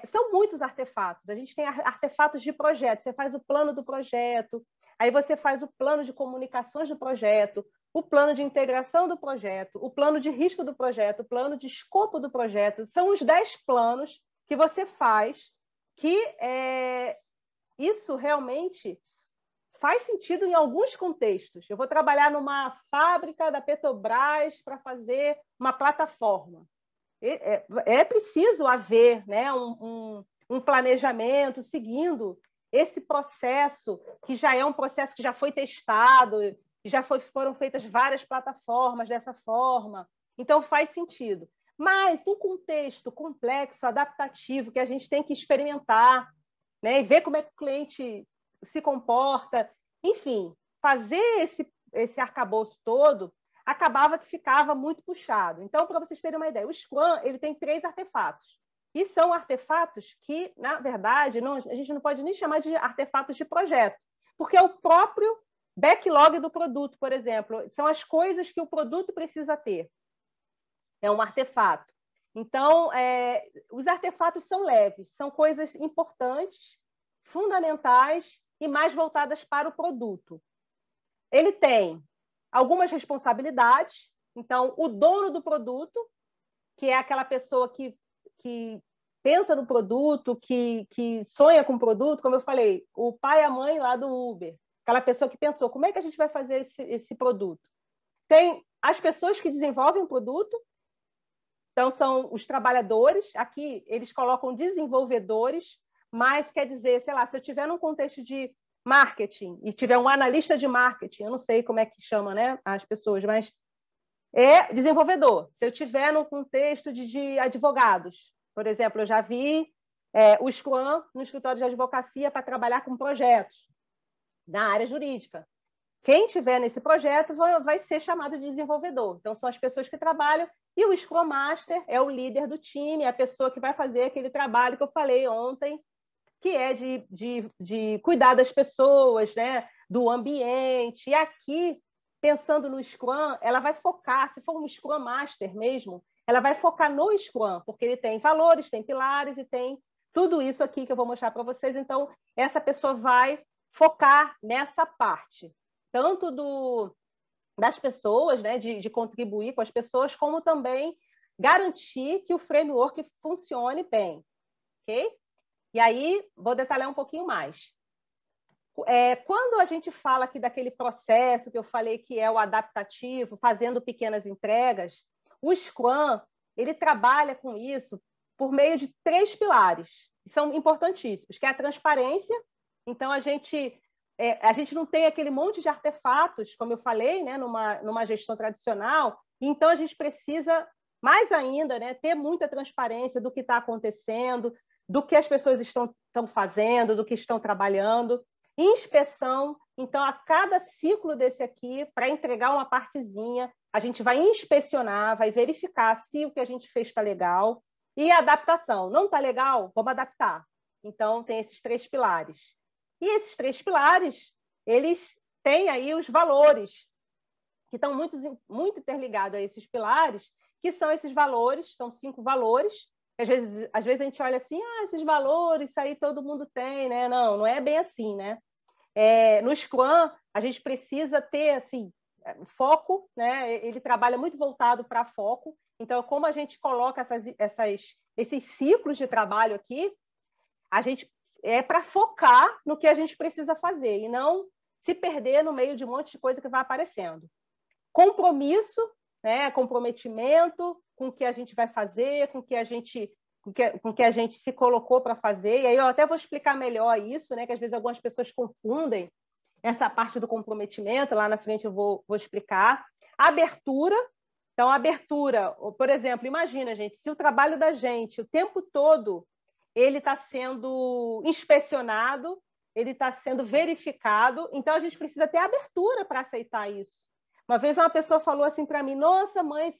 são muitos artefatos. A gente tem artefatos de projeto. Você faz o plano do projeto, aí você faz o plano de comunicações do projeto, o plano de integração do projeto, o plano de risco do projeto, o plano de escopo do projeto. São os 10 planos que você faz, que isso realmente faz sentido em alguns contextos. Eu vou trabalhar numa fábrica da Petrobras para fazer uma plataforma. É preciso haver, né, um planejamento seguindo esse processo, que já é um processo que já foi testado, foram feitas várias plataformas dessa forma. Então, faz sentido. Mas, num contexto complexo, adaptativo, que a gente tem que experimentar, né, e ver como é que o cliente se comporta, enfim, fazer esse arcabouço todo, acabava que ficava muito puxado. Então, para vocês terem uma ideia, o Scrum ele tem 3 artefatos. E são artefatos que, na verdade, a gente não pode nem chamar de artefatos de projeto, porque é o próprio backlog do produto, por exemplo. São as coisas que o produto precisa ter. É um artefato. Então, os artefatos são leves, são coisas importantes, fundamentais e mais voltadas para o produto. Ele tem algumas responsabilidades. Então, o dono do produto, que é aquela pessoa que pensa no produto, que sonha com o produto, como eu falei, o pai e a mãe lá do Uber, aquela pessoa que pensou, como é que a gente vai fazer esse produto? Tem as pessoas que desenvolvem o produto, então são os trabalhadores, aqui eles colocam desenvolvedores, mas quer dizer, sei lá, se eu estiver num contexto de marketing e tiver um analista de marketing, eu não sei como é que chama, né, as pessoas, mas é desenvolvedor. Se eu tiver num contexto de advogados, por exemplo, eu já vi o Scrum no escritório de advocacia para trabalhar com projetos na área jurídica. Quem tiver nesse projeto vai ser chamado de desenvolvedor. Então, são as pessoas que trabalham, e o Scrum Master é o líder do time, é a pessoa que vai fazer aquele trabalho que eu falei ontem, que é de cuidar das pessoas, né? Do ambiente. E aqui, pensando no Scrum, ela vai focar, se for um Scrum Master mesmo, ela vai focar no Scrum, porque ele tem valores, tem pilares e tem tudo isso aqui que eu vou mostrar para vocês. Então, essa pessoa vai focar nessa parte, tanto das pessoas, né, de contribuir com as pessoas, como também garantir que o framework funcione bem, ok? E aí, vou detalhar um pouquinho mais. Quando a gente fala aqui daquele processo que eu falei que é o adaptativo, fazendo pequenas entregas, o Scrum, ele trabalha com isso por meio de 3 pilares, que são importantíssimos, que é a transparência. Então, a gente não tem aquele monte de artefatos, como eu falei, né, numa gestão tradicional, então a gente precisa, mais ainda, né, ter muita transparência do que está acontecendo, do que as pessoas estão fazendo, do que estão trabalhando. Inspeção, então, a cada ciclo desse aqui, para entregar uma partezinha, a gente vai inspecionar, vai verificar se o que a gente fez está legal. E adaptação, não está legal? Vamos adaptar. Então, tem esses 3 pilares. E esses 3 pilares, eles têm aí os valores, que estão muito interligados a esses pilares, que são esses valores, são 5 valores. Às vezes a gente olha assim, esses valores, isso aí todo mundo tem, né? Não é bem assim, né? No Scrum, a gente precisa ter, assim, foco, né? Ele trabalha muito voltado para foco. Então, como a gente coloca esses ciclos de trabalho aqui, a gente para focar no que a gente precisa fazer e não se perder no meio de um monte de coisa que vai aparecendo. Compromisso, né? Comprometimento com o que a gente vai fazer, com o que a gente se colocou para fazer. E aí eu até vou explicar melhor isso, né? Que às vezes algumas pessoas confundem essa parte do comprometimento. Lá na frente eu vou explicar. Abertura. Então, abertura, por exemplo, imagina, gente, se o trabalho da gente o tempo todo ele está sendo inspecionado, ele está sendo verificado, então a gente precisa ter abertura para aceitar isso. Uma vez uma pessoa falou assim para mim, nossa, mãe,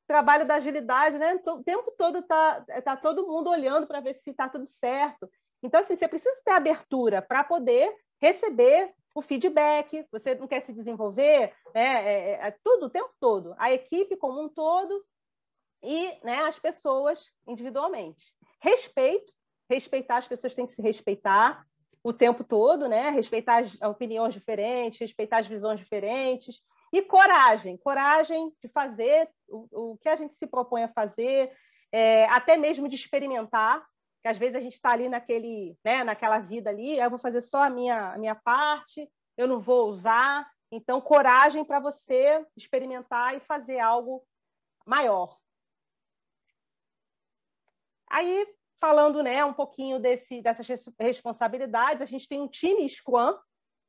trabalho da agilidade, né? O tempo todo tá todo mundo olhando para ver se está tudo certo. Então, assim, você precisa ter abertura para poder receber o feedback. Você não quer se desenvolver, né? Tudo, o tempo todo. A equipe como um todo e, né, as pessoas individualmente. Respeitar, as pessoas têm que se respeitar o tempo todo, né? Respeitar as opiniões diferentes, respeitar as visões diferentes. E coragem de fazer o que a gente se propõe a fazer, até mesmo de experimentar, que às vezes a gente está ali naquela vida ali, eu vou fazer só a minha parte, eu não vou usar. Então, coragem para você experimentar e fazer algo maior. Aí, falando, né, um pouquinho dessas responsabilidades, a gente tem um time Scrum,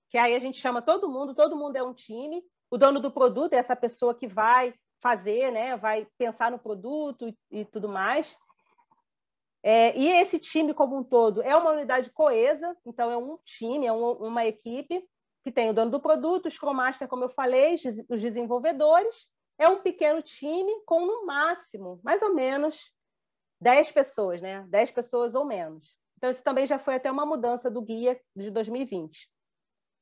que aí a gente chama todo mundo é um time. O dono do produto é essa pessoa que vai fazer, né, vai pensar no produto e tudo mais. E esse time como um todo é uma unidade coesa, então é um time, é uma equipe que tem o dono do produto, o Scrum Master, como eu falei, os desenvolvedores. É um pequeno time com, no máximo, mais ou menos 10 pessoas, né? 10 pessoas ou menos. Então, isso também já foi até uma mudança do guia de 2020.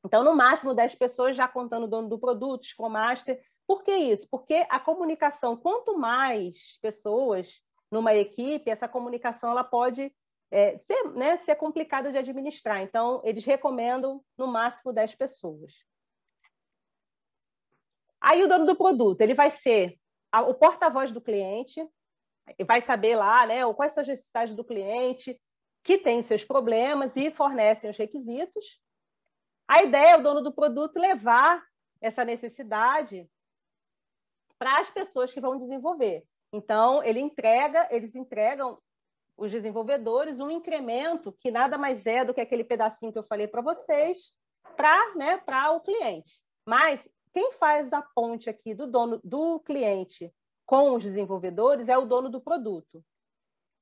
Então, no máximo 10 pessoas, já contando o dono do produto, Scrum Master. Por que isso? Porque a comunicação, quanto mais pessoas numa equipe, essa comunicação ela pode ser complicada de administrar. Então, eles recomendam no máximo 10 pessoas. Aí, o dono do produto, ele vai ser o porta-voz do cliente, vai saber lá, né, quais são as necessidades do cliente, que tem seus problemas e fornecem os requisitos. A ideia é o dono do produto levar essa necessidade para as pessoas que vão desenvolver. Então, eles entregam os desenvolvedores um incremento que nada mais é do que aquele pedacinho que eu falei para vocês, para o cliente. Mas quem faz a ponte aqui do cliente com os desenvolvedores é o dono do produto.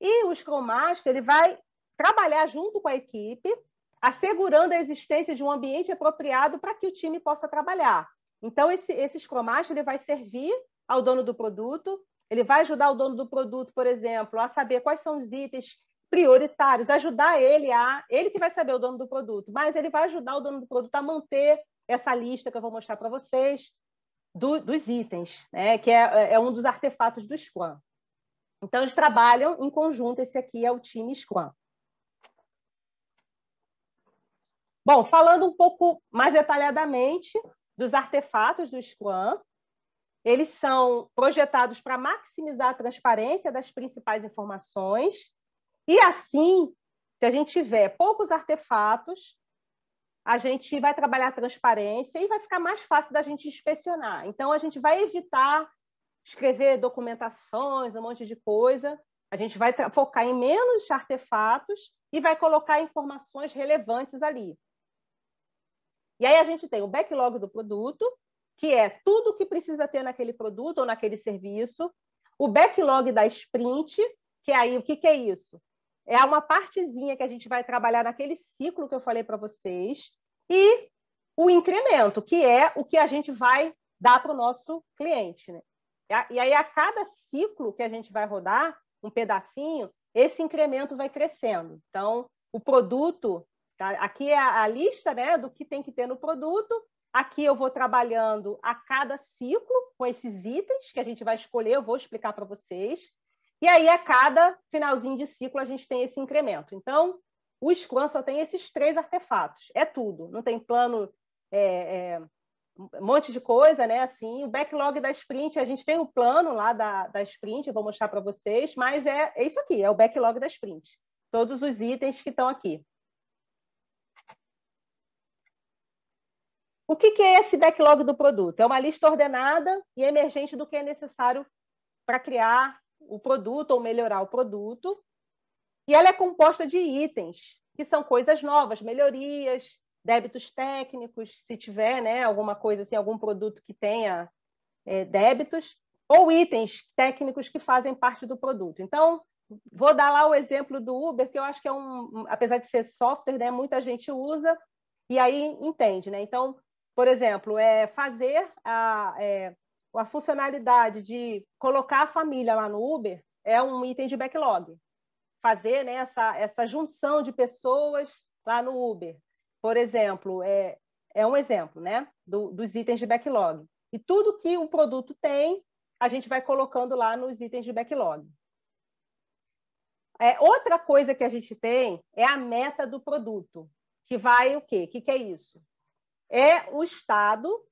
E o Scrum Master ele vai trabalhar junto com a equipe, assegurando a existência de um ambiente apropriado para que o time possa trabalhar. Então, esse Scrum Master ele vai servir ao dono do produto, ele vai ajudar o dono do produto, por exemplo, a saber quais são os itens prioritários, ajudar ele que vai saber, o dono do produto, mas ele vai ajudar o dono do produto a manter essa lista que eu vou mostrar para vocês dos itens, né? Que é um dos artefatos do Scrum. Então, eles trabalham em conjunto, esse aqui é o time Scrum. Bom, falando um pouco mais detalhadamente dos artefatos do Scrum, eles são projetados para maximizar a transparência das principais informações e, assim, se a gente tiver poucos artefatos, a gente vai trabalhar a transparência e vai ficar mais fácil da gente inspecionar. Então, a gente vai evitar escrever documentações, um monte de coisa. A gente vai focar em menos artefatos e vai colocar informações relevantes ali. E aí a gente tem o backlog do produto, que é tudo o que precisa ter naquele produto ou naquele serviço. O backlog da sprint, que aí o que é isso? É uma partezinha que a gente vai trabalhar naquele ciclo que eu falei para vocês. E o incremento, que é o que a gente vai dar para o nosso cliente, né? E aí, a cada ciclo que a gente vai rodar, um pedacinho, esse incremento vai crescendo. Então, o produto, tá? Aqui é a lista, né, do que tem que ter no produto. Aqui eu vou trabalhando a cada ciclo com esses itens que a gente vai escolher, eu vou explicar para vocês. E aí, a cada finalzinho de ciclo, a gente tem esse incremento. Então, o Scrum só tem esses 3 artefatos. É tudo. Não tem plano, um monte de coisa, né? Assim, o backlog da sprint, a gente tem o plano lá da sprint, eu vou mostrar para vocês, mas é isso aqui, é o backlog da sprint. Todos os itens que estão aqui. O que é esse backlog do produto? É uma lista ordenada e emergente do que é necessário para criar o produto ou melhorar o produto. E ela é composta de itens, que são coisas novas, melhorias, débitos técnicos, se tiver, né, alguma coisa assim, algum produto que tenha débitos, ou itens técnicos que fazem parte do produto. Então, vou dar lá o exemplo do Uber, que eu acho que apesar de ser software, né, muita gente usa e aí entende, né? Então, por exemplo, fazer a funcionalidade de colocar a família lá no Uber é um item de backlog. Fazer, né, essa junção de pessoas lá no Uber, por exemplo, é um exemplo, né, dos itens de backlog. E tudo que o produto tem, a gente vai colocando lá nos itens de backlog. Outra coisa que a gente tem é a meta do produto, que vai o quê? O que é isso? É o estado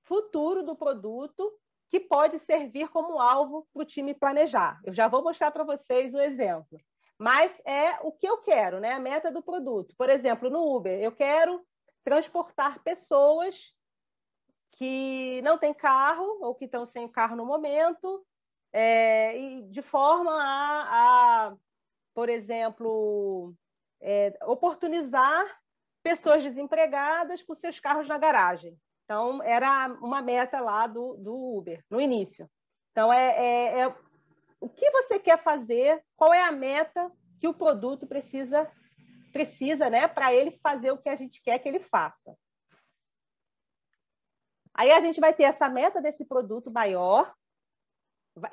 futuro do produto que pode servir como alvo para o time planejar. Eu já vou mostrar para vocês o exemplo. Mas é o que eu quero, né? A meta do produto. Por exemplo, no Uber, eu quero transportar pessoas que não têm carro ou que estão sem carro no momento, e de forma por exemplo, oportunizar pessoas desempregadas com seus carros na garagem. Então, era uma meta lá do Uber, no início. Então, o que você quer fazer, qual é a meta que o produto precisa, né, para ele fazer o que a gente quer que ele faça. Aí a gente vai ter essa meta desse produto maior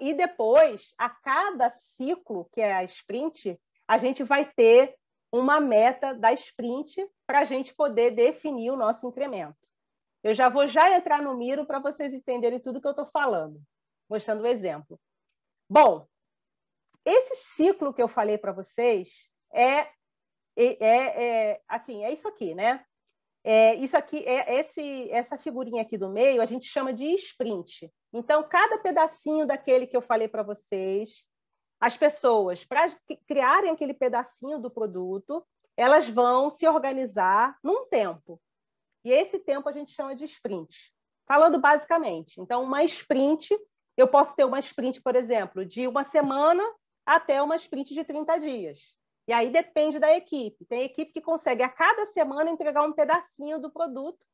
e depois, a cada ciclo, que é a sprint, a gente vai ter uma meta da sprint para a gente poder definir o nosso incremento. Eu já vou entrar no Miro para vocês entenderem tudo que eu estou falando, mostrando o exemplo. Bom, esse ciclo que eu falei para vocês assim, é isso aqui, né? Isso aqui, essa figurinha aqui do meio, a gente chama de sprint. Então, cada pedacinho daquele que eu falei para vocês, as pessoas, para criarem aquele pedacinho do produto, elas vão se organizar num tempo. E esse tempo a gente chama de sprint. Falando basicamente. Então, uma sprint, eu posso ter uma sprint, por exemplo, de uma semana até uma sprint de 30 dias. E aí depende da equipe. Tem equipe que consegue a cada semana entregar um pedacinho do produto.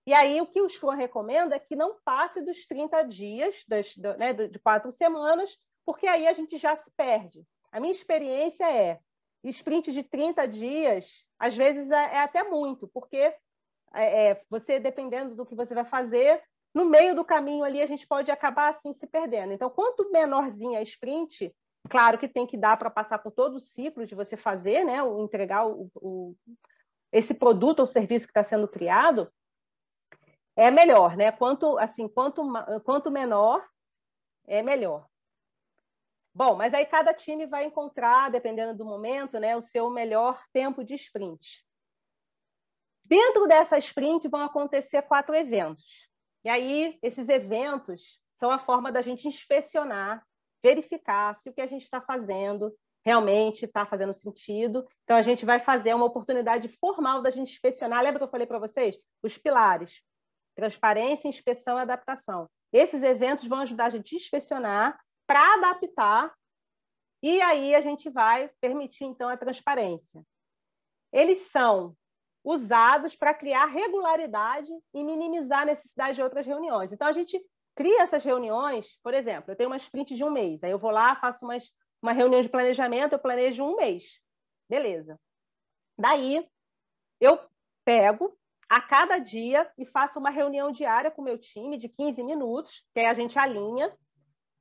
E aí o que o Scrum recomenda é que não passe dos 30 dias, de 4 semanas, porque aí a gente já se perde. A minha experiência é, sprint de 30 dias, às vezes é até muito, porque você, dependendo do que você vai fazer, no meio do caminho ali a gente pode acabar assim se perdendo. Então, quanto menorzinha a sprint, claro que tem que dar para passar por todo o ciclo de você fazer, né, entregar esse produto ou serviço que está sendo criado, é melhor, né? Quanto menor, é melhor. Bom, mas aí cada time vai encontrar, dependendo do momento, né, o seu melhor tempo de sprint. Dentro dessa sprint vão acontecer 4 eventos. E aí, esses eventos são a forma da gente inspecionar, verificar se o que a gente está fazendo realmente está fazendo sentido. Então, a gente vai fazer uma oportunidade formal da gente inspecionar. Lembra que eu falei para vocês? Os pilares: transparência, inspeção e adaptação. Esses eventos vão ajudar a gente a inspecionar para adaptar, e aí a gente vai permitir, então, a transparência. Eles são usados para criar regularidade e minimizar a necessidade de outras reuniões. Então, a gente cria essas reuniões, por exemplo, eu tenho uma sprint de 1 mês, aí eu vou lá, faço uma reunião de planejamento, eu planejo 1 mês. Beleza. Daí, eu pego a cada dia e faço uma reunião diária com o meu time de 15 minutos, que aí a gente alinha,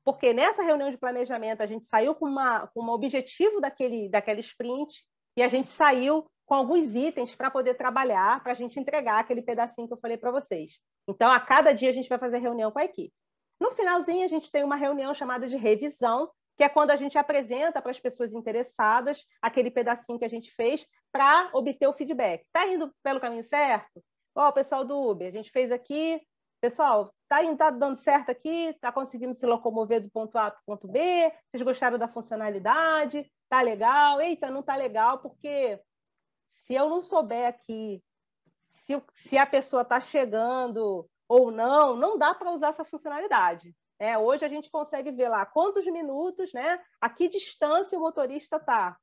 porque nessa reunião de planejamento a gente saiu com um objetivo daquele sprint e a gente saiu com alguns itens para poder trabalhar, para a gente entregar aquele pedacinho que eu falei para vocês. Então, a cada dia a gente vai fazer reunião com a equipe. No finalzinho, a gente tem uma reunião chamada de revisão, que é quando a gente apresenta para as pessoas interessadas aquele pedacinho que a gente fez para obter o feedback. Está indo pelo caminho certo? Ó, pessoal do Uber, a gente fez aqui. Pessoal, tá dando certo aqui? Está conseguindo se locomover do ponto A para o ponto B? Vocês gostaram da funcionalidade? Tá legal? Eita, não tá legal, porque se eu não souber aqui se a pessoa está chegando ou não, não dá para usar essa funcionalidade. Hoje a gente consegue ver lá quantos minutos, né, a que distância o motorista está.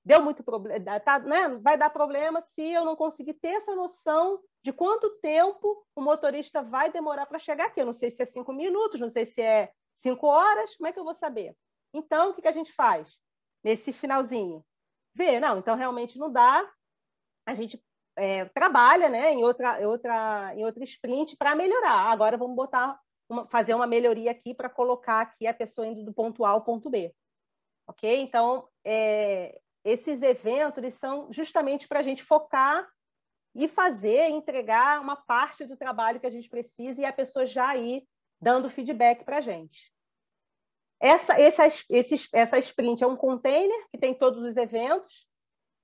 Deu muito problema, né? Vai dar problema se eu não conseguir ter essa noção de quanto tempo o motorista vai demorar para chegar aqui. Eu não sei se é 5 minutos, não sei se é 5 horas, como é que eu vou saber? Então, o que a gente faz nesse finalzinho? Vê, não, então realmente não dá. A gente trabalha, né, em outra sprint para melhorar. Agora vamos fazer uma melhoria aqui para colocar aqui a pessoa indo do ponto A ao ponto B. Ok? Então, esses eventos eles são justamente para a gente focar e entregar uma parte do trabalho que a gente precisa e a pessoa já ir dando feedback para a gente. Essa sprint é um container que tem todos os eventos,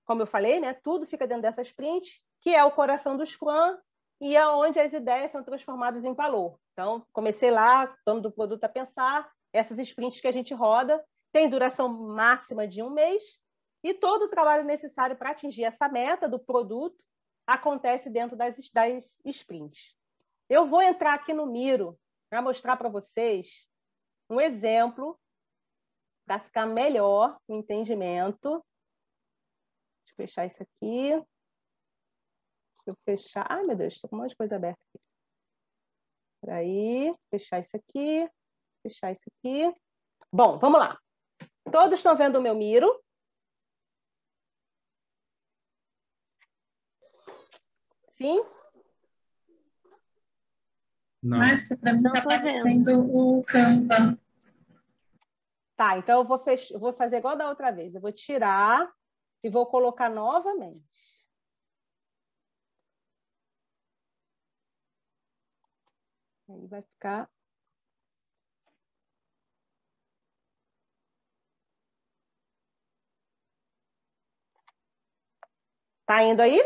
como eu falei, né? Tudo fica dentro dessa sprint, que é o coração do Scrum e é onde as ideias são transformadas em valor. Então, comecei lá, dono do produto, a pensar, essas sprints que a gente roda tem duração máxima de 1 mês e todo o trabalho necessário para atingir essa meta do produto acontece dentro das sprints. Eu vou entrar aqui no Miro para mostrar para vocês um exemplo para ficar melhor o entendimento. Deixa eu fechar isso aqui. Deixa eu fechar. Ai, meu Deus, estou com um monte de coisa aberta aqui. Espera aí, fechar isso aqui, fechar isso aqui. Bom, vamos lá. Todos estão vendo o meu Miro? Sim? Não. Márcia, para mim está aparecendo o Canva. Tá, então eu vou fazer igual da outra vez. Eu vou tirar e vou colocar novamente. Aí vai ficar... Tá indo aí?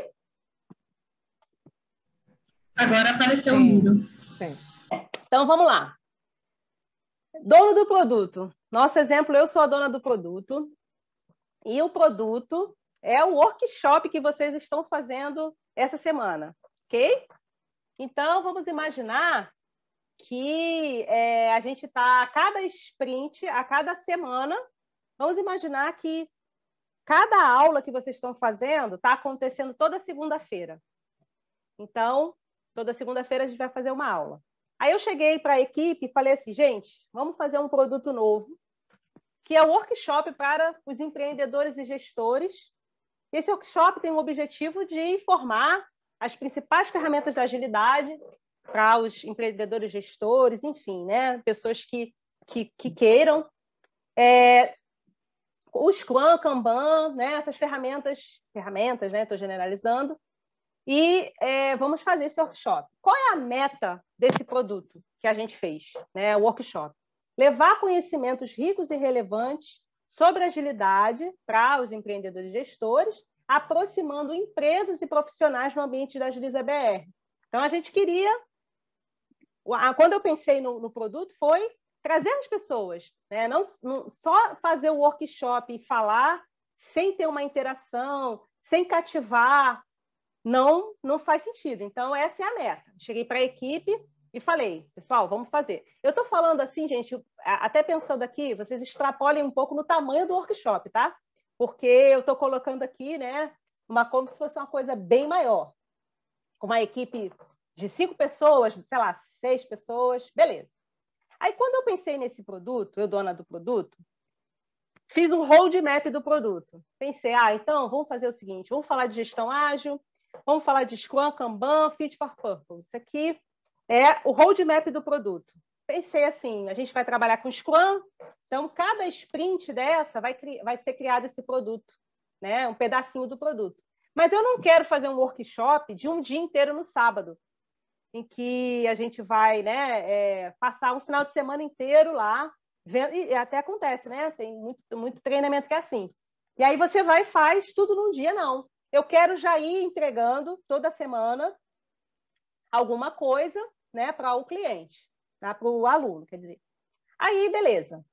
Agora apareceu o Miro. Sim. Então, vamos lá. Dono do produto. Nosso exemplo, eu sou a dona do produto. E o produto é o workshop que vocês estão fazendo essa semana, ok? Então, vamos imaginar que a gente está a cada sprint, a cada semana, Vamos imaginar que cada aula que vocês estão fazendo está acontecendo toda segunda-feira. Então, toda segunda-feira a gente vai fazer uma aula. Aí eu cheguei para a equipe e falei assim, gente, vamos fazer um produto novo, que é o workshop para os empreendedores e gestores. Esse workshop tem o objetivo de informar as principais ferramentas da agilidade para os empreendedores, gestores, enfim, né? Pessoas que queiram. O Scrum, Kanban, né? Essas ferramentas, né? Estou generalizando. E vamos fazer esse workshop. Qual é a meta desse produto que a gente fez, né? O workshop? Levar conhecimentos ricos e relevantes sobre agilidade para os empreendedores e gestores, aproximando empresas e profissionais no ambiente da Agiliza BR. Então, a gente queria... Quando eu pensei no produto, foi trazer as pessoas, né? Não só fazer o workshop e falar sem ter uma interação, sem cativar, não faz sentido. Então, essa é a meta. Cheguei para a equipe e falei, pessoal, vamos fazer. Eu estou falando assim, gente, até pensando aqui, vocês extrapolem um pouco no tamanho do workshop, tá? Porque eu estou colocando aqui, né, como se fosse uma coisa bem maior. Com uma equipe de 5 pessoas, sei lá, 6 pessoas, beleza. Aí, quando eu pensei nesse produto, eu, dona do produto, fiz um roadmap do produto. Pensei, então, vamos fazer o seguinte, vamos falar de gestão ágil, vamos falar de Scrum, Kanban, Fit for Purpose. Isso aqui é o roadmap do produto. Pensei assim, a gente vai trabalhar com Scrum, então cada sprint dessa vai ser criado esse produto, né? Um pedacinho do produto. Mas eu não quero fazer um workshop de um dia inteiro no sábado, em que a gente vai, né, passar um final de semana inteiro lá, vendo, e até acontece, né? Tem muito treinamento que é assim. E aí você vai e faz tudo num dia, não. Eu quero já ir entregando toda semana alguma coisa, né, para o cliente, tá? Para o aluno, quer dizer. Aí, beleza.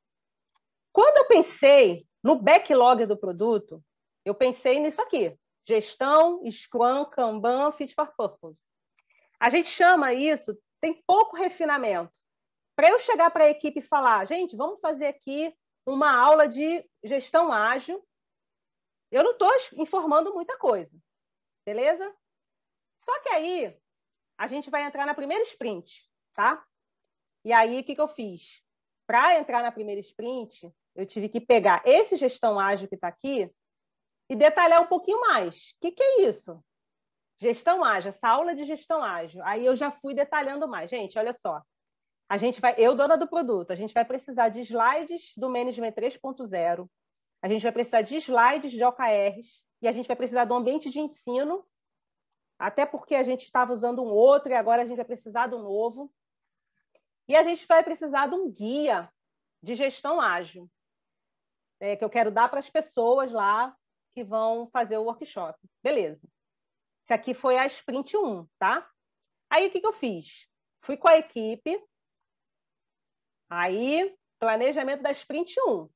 Quando eu pensei no backlog do produto, eu pensei nisso aqui. Gestão, Scrum, Kanban, Fit for Purpose. A gente chama isso, tem pouco refinamento. Para eu chegar para a equipe e falar, gente, vamos fazer aqui uma aula de gestão ágil, eu não estou informando muita coisa, beleza? Só que aí a gente vai entrar na primeira sprint, tá? E aí, o que eu fiz? Para entrar na primeira sprint, eu tive que pegar esse gestão ágil que está aqui e detalhar um pouquinho mais. O que é isso? Gestão ágil, essa aula de gestão ágil. Aí eu já fui detalhando mais. Gente, olha só. A gente vai, eu, dona do produto, a gente vai precisar de slides do Management 3.0, a gente vai precisar de slides de OKRs e a gente vai precisar do ambiente de ensino, até porque a gente estava usando um outro e agora a gente vai precisar do novo. E a gente vai precisar de um guia de gestão ágil, que eu quero dar para as pessoas lá que vão fazer o workshop. Beleza. Isso aqui foi a sprint 1, tá? Aí, o que eu fiz? Fui com a equipe. Aí, planejamento da sprint 1.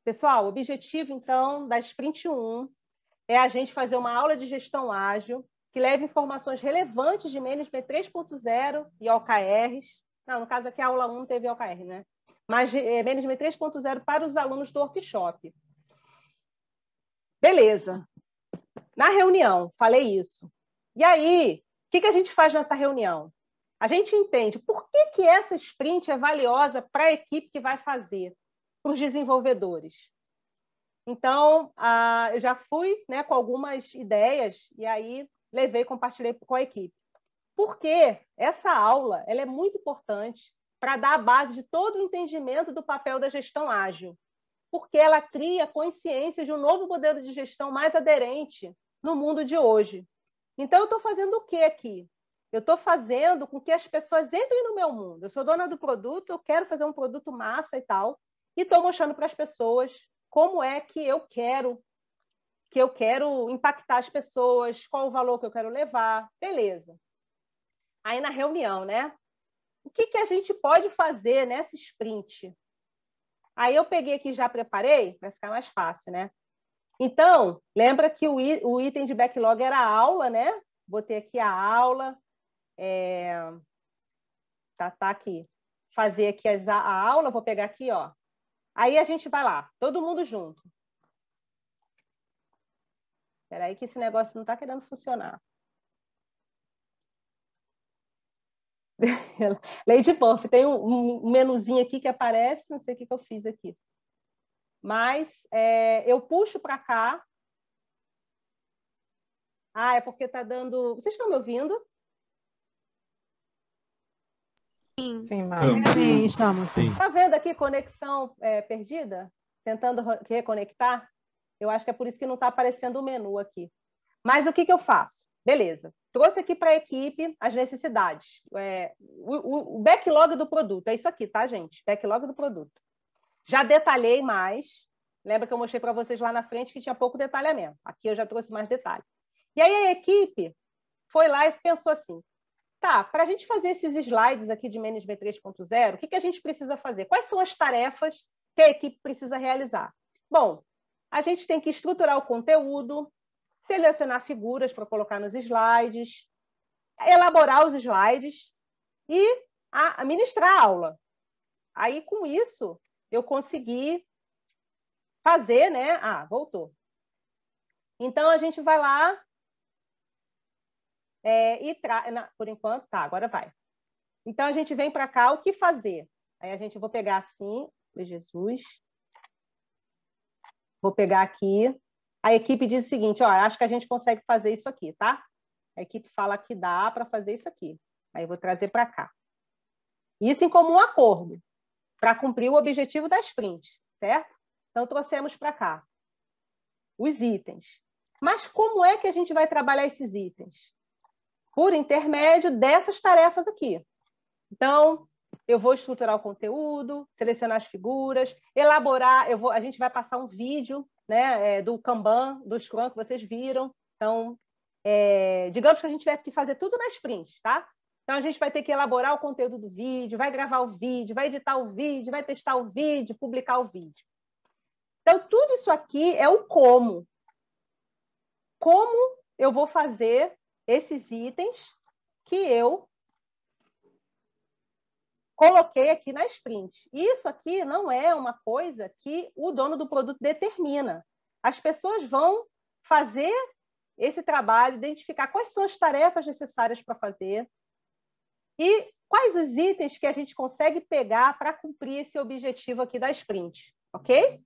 Pessoal, o objetivo, então, da sprint 1 é a gente fazer uma aula de gestão ágil que leve informações relevantes de Management 3.0 e OKRs. Não, no caso aqui, a aula 1 não teve OKR, né? Mas Management 3.0 para os alunos do workshop. Beleza. Na reunião, falei isso. E aí, o que a gente faz nessa reunião? A gente entende por que essa sprint é valiosa para a equipe que vai fazer, para os desenvolvedores. Então, eu já fui, né, com algumas ideias e aí levei e compartilhei com a equipe. Porque essa aula ela é muito importante para dar a base de todo o entendimento do papel da gestão ágil. Porque ela cria consciência de um novo modelo de gestão mais aderente no mundo de hoje. Então, eu estou fazendo o que aqui? Eu estou fazendo com que as pessoas entrem no meu mundo. Eu sou dona do produto, eu quero fazer um produto massa e tal, e estou mostrando para as pessoas como é que eu quero impactar as pessoas, qual o valor que eu quero levar, beleza. Aí na reunião, né? O que a gente pode fazer nessa sprint? Aí eu peguei aqui, já preparei, vai ficar mais fácil, né? Então, lembra que o item de backlog era a aula, né? Botei aqui a aula. Tá aqui. Fazer aqui a aula, vou pegar aqui, ó. Aí a gente vai lá, todo mundo junto. Espera aí que esse negócio não está querendo funcionar. Lady Puff, tem um menuzinho aqui que aparece, não sei o que eu fiz aqui. Mas eu puxo para cá. Ah, é porque está dando... Vocês estão me ouvindo? Sim. Sim, estamos. Está vendo aqui conexão perdida? Tentando reconectar? Eu acho que é por isso que não está aparecendo o menu aqui. Mas o que eu faço? Beleza. Trouxe aqui para a equipe as necessidades. O backlog do produto. É isso aqui, tá, gente? Backlog do produto. Já detalhei mais. Lembra que eu mostrei para vocês lá na frente que tinha pouco detalhamento. Aqui eu já trouxe mais detalhe. E aí a equipe foi lá e pensou assim, tá, para a gente fazer esses slides aqui de Management 3.0, o que a gente precisa fazer? Quais são as tarefas que a equipe precisa realizar? Bom, a gente tem que estruturar o conteúdo, selecionar figuras para colocar nos slides, elaborar os slides e ministrar a aula. Aí, com isso, eu consegui fazer, né? Ah, voltou. Então, a gente vai lá por enquanto, tá, agora vai. Então, a gente vem para cá, o que fazer? Aí, eu vou pegar assim, Jesus. Vou pegar aqui. A equipe diz o seguinte, ó, acho que a gente consegue fazer isso aqui, tá? A equipe fala que dá para fazer isso aqui. Aí eu vou trazer para cá. Isso em comum acordo, para cumprir o objetivo da sprint, certo? Então, trouxemos para cá os itens. Mas como é que a gente vai trabalhar esses itens? Por intermédio dessas tarefas aqui. Então, eu vou estruturar o conteúdo, selecionar as figuras, elaborar, a gente vai passar um vídeo, né, do Kanban, do Scrum, que vocês viram. Então, digamos que a gente tivesse que fazer tudo na sprint, tá? Então, a gente vai ter que elaborar o conteúdo do vídeo, vai gravar o vídeo, vai editar o vídeo, vai testar o vídeo, publicar o vídeo. Então, tudo isso aqui é o como. Como eu vou fazer esses itens que eu coloquei aqui na sprint. Isso aqui não é uma coisa que o dono do produto determina. As pessoas vão fazer esse trabalho, identificar quais são as tarefas necessárias para fazer e quais os itens que a gente consegue pegar para cumprir esse objetivo aqui da sprint, ok?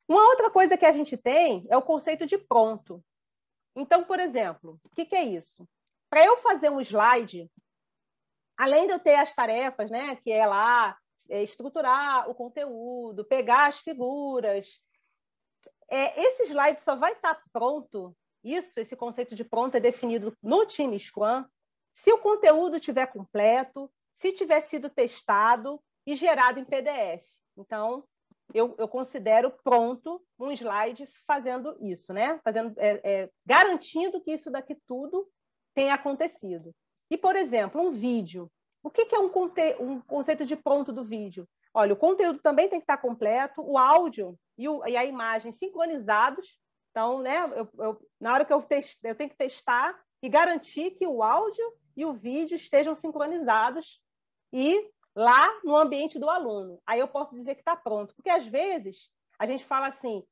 Uma outra coisa que a gente tem é o conceito de pronto. Então, por exemplo, o que é isso? Para eu fazer um slide, além de eu ter as tarefas, né, que é lá estruturar o conteúdo, pegar as figuras, esse slide só vai estar pronto, esse conceito de pronto é definido no time Scrum, se o conteúdo estiver completo, se tiver sido testado e gerado em PDF. Então, eu considero pronto um slide fazendo isso, né? Garantindo que isso daqui tudo tenha acontecido. E, por exemplo, um vídeo. O que é um conceito de pronto do vídeo? Olha, o conteúdo também tem que estar completo, o áudio e a imagem sincronizados. Então, né, na hora que eu tenho que testar e garantir que o áudio e o vídeo estejam sincronizados e lá no ambiente do aluno. Aí eu posso dizer que está pronto. Porque, às vezes, a gente fala assim,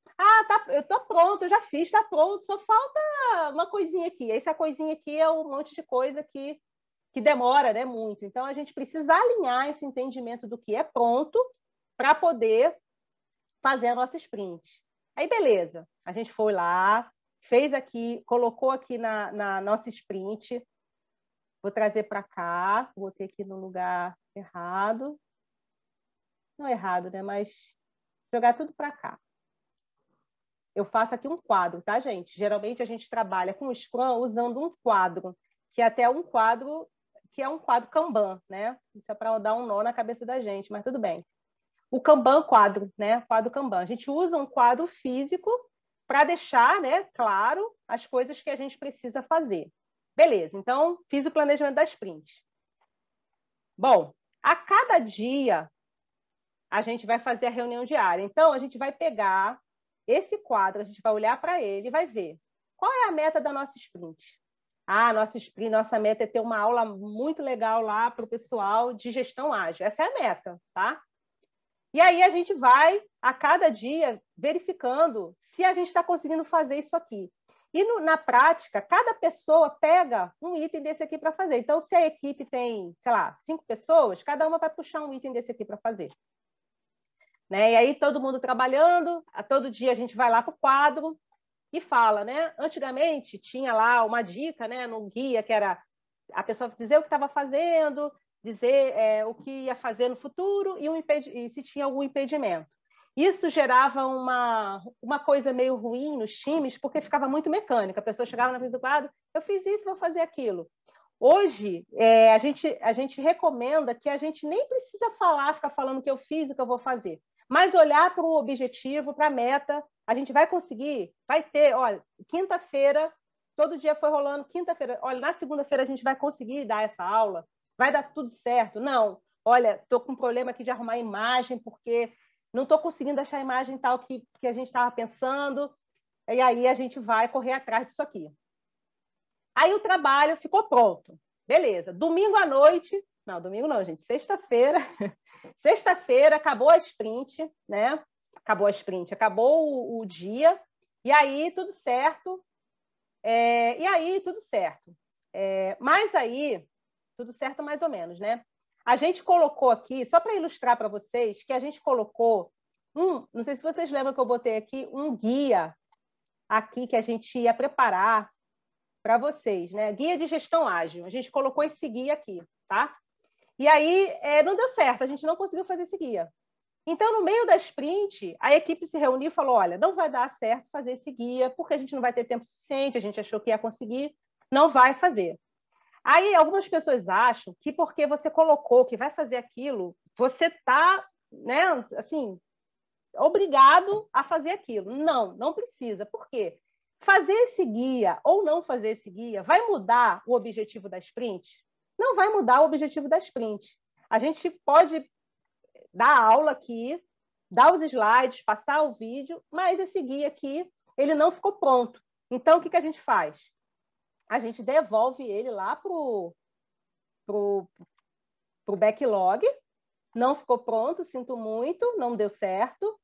eu estou pronto, eu já fiz, está pronto, só falta uma coisinha aqui. Essa coisinha aqui é um monte de coisa que demora, né, muito. Então, a gente precisa alinhar esse entendimento do que é pronto para poder fazer a nossa sprint. Aí, beleza. A gente foi lá, fez aqui, colocou aqui na nossa sprint. Vou trazer para cá, botei aqui no lugar errado. Não é errado, né? Mas jogar tudo para cá. Eu faço aqui um quadro, tá, gente? Geralmente a gente trabalha com o Scrum usando um quadro, que é um quadro Kanban, né? Isso é para dar um nó na cabeça da gente, mas tudo bem. O Kanban quadro, né? Quadro Kanban. A gente usa um quadro físico para deixar, né, claro as coisas que a gente precisa fazer. Beleza, então fiz o planejamento da sprint. Bom, a cada dia a gente vai fazer a reunião diária. Então, a gente vai pegar esse quadro, a gente vai olhar para ele e vai ver qual é a meta da nossa sprint. Nossa meta é ter uma aula muito legal lá para o pessoal de gestão ágil. Essa é a meta, tá? E aí a gente vai, a cada dia, verificando se a gente está conseguindo fazer isso aqui. E na prática, cada pessoa pega um item desse aqui para fazer. Então, se a equipe tem, sei lá, 5 pessoas, cada uma vai puxar um item desse aqui para fazer. Né? E aí todo mundo trabalhando, todo dia a gente vai lá para o quadro e fala, né? Antigamente tinha lá uma dica, né, no guia, que era a pessoa dizer o que estava fazendo, dizer o que ia fazer no futuro e se tinha algum impedimento. Isso gerava uma coisa meio ruim nos times, porque ficava muito mecânica. A pessoa chegava na frente do quadro, eu fiz isso, vou fazer aquilo. Hoje, a gente recomenda que a gente nem precisa ficar falando o que eu fiz e o que eu vou fazer, mas olhar para o objetivo, para a meta. A gente vai conseguir, vai ter, olha, quinta-feira, todo dia foi rolando, quinta-feira, olha, na segunda-feira a gente vai conseguir dar essa aula, vai dar tudo certo. Não, olha, estou com um problema aqui de arrumar imagem, porque não estou conseguindo achar a imagem tal que a gente estava pensando, e aí a gente vai correr atrás disso aqui. Aí o trabalho ficou pronto. Beleza. Domingo à noite, não, domingo não, gente, sexta-feira, sexta-feira acabou a sprint, né? Acabou a sprint, acabou o dia, e aí tudo certo, mas aí, tudo certo mais ou menos, né? A gente colocou aqui, só para ilustrar para vocês, que a gente colocou não sei se vocês lembram que eu botei aqui um guia aqui que a gente ia preparar para vocês, né? Guia de gestão ágil. A gente colocou esse guia aqui, tá? E aí não deu certo, a gente não conseguiu fazer esse guia. Então, no meio da sprint, a equipe se reuniu e falou, olha, não vai dar certo fazer esse guia, porque a gente não vai ter tempo suficiente, a gente achou que ia conseguir, não vai fazer. Aí, algumas pessoas acham que porque você colocou que vai fazer aquilo, você está, né, assim, obrigado a fazer aquilo. Não, não precisa. Por quê? Fazer esse guia ou não fazer esse guia vai mudar o objetivo da sprint? Não vai mudar o objetivo da sprint. A gente pode dar aula aqui, dar os slides, passar o vídeo, mas esse guia aqui, ele não ficou pronto. Então, o que a gente faz? A gente devolve ele lá para o backlog. Não ficou pronto, sinto muito, não deu certo.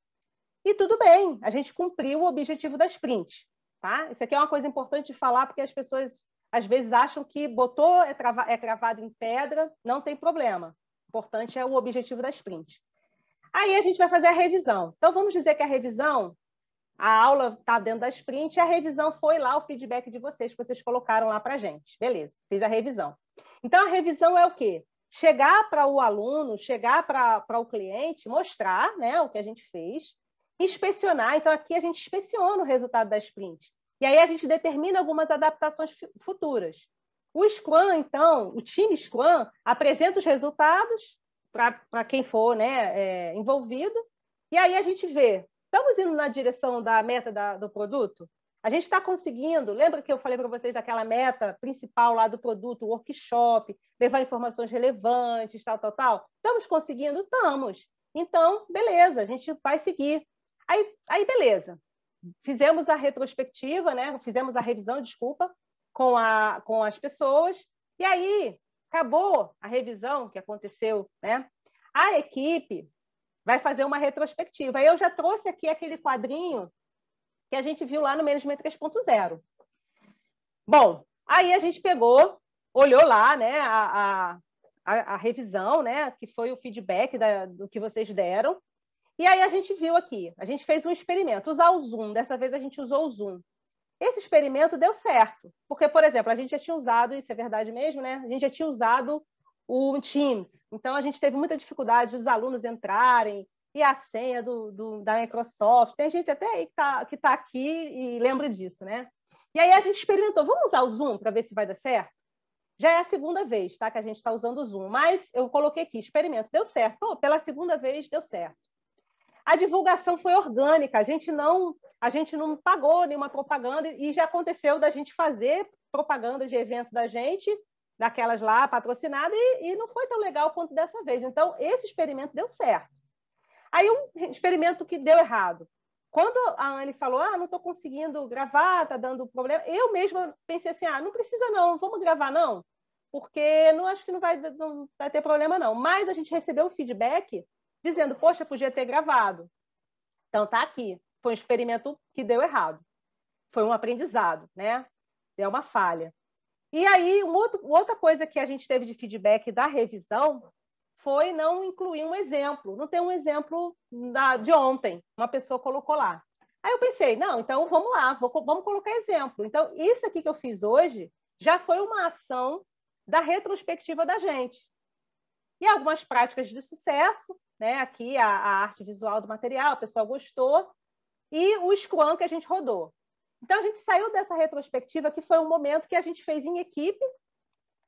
E tudo bem, a gente cumpriu o objetivo da sprint. Tá? Isso aqui é uma coisa importante de falar, porque as pessoas, às vezes, acham que botou, é cravado em pedra, não tem problema. O importante é o objetivo da sprint. Aí a gente vai fazer a revisão. Então, vamos dizer que a revisão, a aula está dentro da sprint, e a revisão foi lá o feedback de vocês, que vocês colocaram lá para a gente. Beleza, fiz a revisão. Então, a revisão é o quê? Chegar para o aluno, chegar para o cliente, mostrar, né, o que a gente fez, inspecionar. Então, aqui a gente inspeciona o resultado da sprint. E aí a gente determina algumas adaptações futuras. O Scrum, então, o time Scrum apresenta os resultados para quem for, né, envolvido, e aí a gente vê, estamos indo na direção da meta do produto? A gente está conseguindo, lembra que eu falei para vocês daquela meta principal lá do produto, o workshop, levar informações relevantes, tal. Estamos conseguindo? Estamos. Então, beleza, a gente vai seguir. Aí beleza. Fizemos a retrospectiva, né? Fizemos a revisão, desculpa, com as pessoas, e aí acabou a revisão que aconteceu, né? A equipe vai fazer uma retrospectiva. Aí eu já trouxe aqui aquele quadrinho que a gente viu lá no Management 3.0. Bom, aí a gente pegou, olhou lá, né, a revisão, né, que foi o feedback do que vocês deram, e aí a gente viu aqui, a gente fez um experimento, usar o Zoom, dessa vez a gente usou o Zoom. Esse experimento deu certo, porque, por exemplo, a gente já tinha usado, isso é verdade mesmo, né? A gente já tinha usado o Teams, então a gente teve muita dificuldade dos alunos entrarem, e a senha da Microsoft, tem gente até aí que tá aqui e lembra disso, né? E aí a gente experimentou, vamos usar o Zoom para ver se vai dar certo? Já é a segunda vez, tá, que a gente está usando o Zoom, mas eu coloquei aqui, experimento, deu certo. Pô, pela segunda vez deu certo. A divulgação foi orgânica, a gente não pagou nenhuma propaganda e já aconteceu da gente fazer propaganda de evento da gente, daquelas lá patrocinadas, e não foi tão legal quanto dessa vez. Então, esse experimento deu certo. Aí, um experimento que deu errado. Quando a Anne falou, não estou conseguindo gravar, está dando problema, eu mesma pensei assim, não precisa não, vamos gravar não, porque acho que não vai ter problema não. Mas a gente recebeu o feedback dizendo, poxa, podia ter gravado. Então, tá aqui. Foi um experimento que deu errado. Foi um aprendizado, né? Deu uma falha. E aí, outra coisa que a gente teve de feedback da revisão foi não incluir um exemplo. Não tem um exemplo de ontem. Uma pessoa colocou lá. Aí eu pensei, não, então vamos lá, vamos colocar exemplo. Então, isso aqui que eu fiz hoje já foi uma ação da retrospectiva da gente. E algumas práticas de sucesso, né? Aqui a arte visual do material, o pessoal gostou, e o Scrum que a gente rodou. Então, a gente saiu dessa retrospectiva, que foi um momento que a gente fez em equipe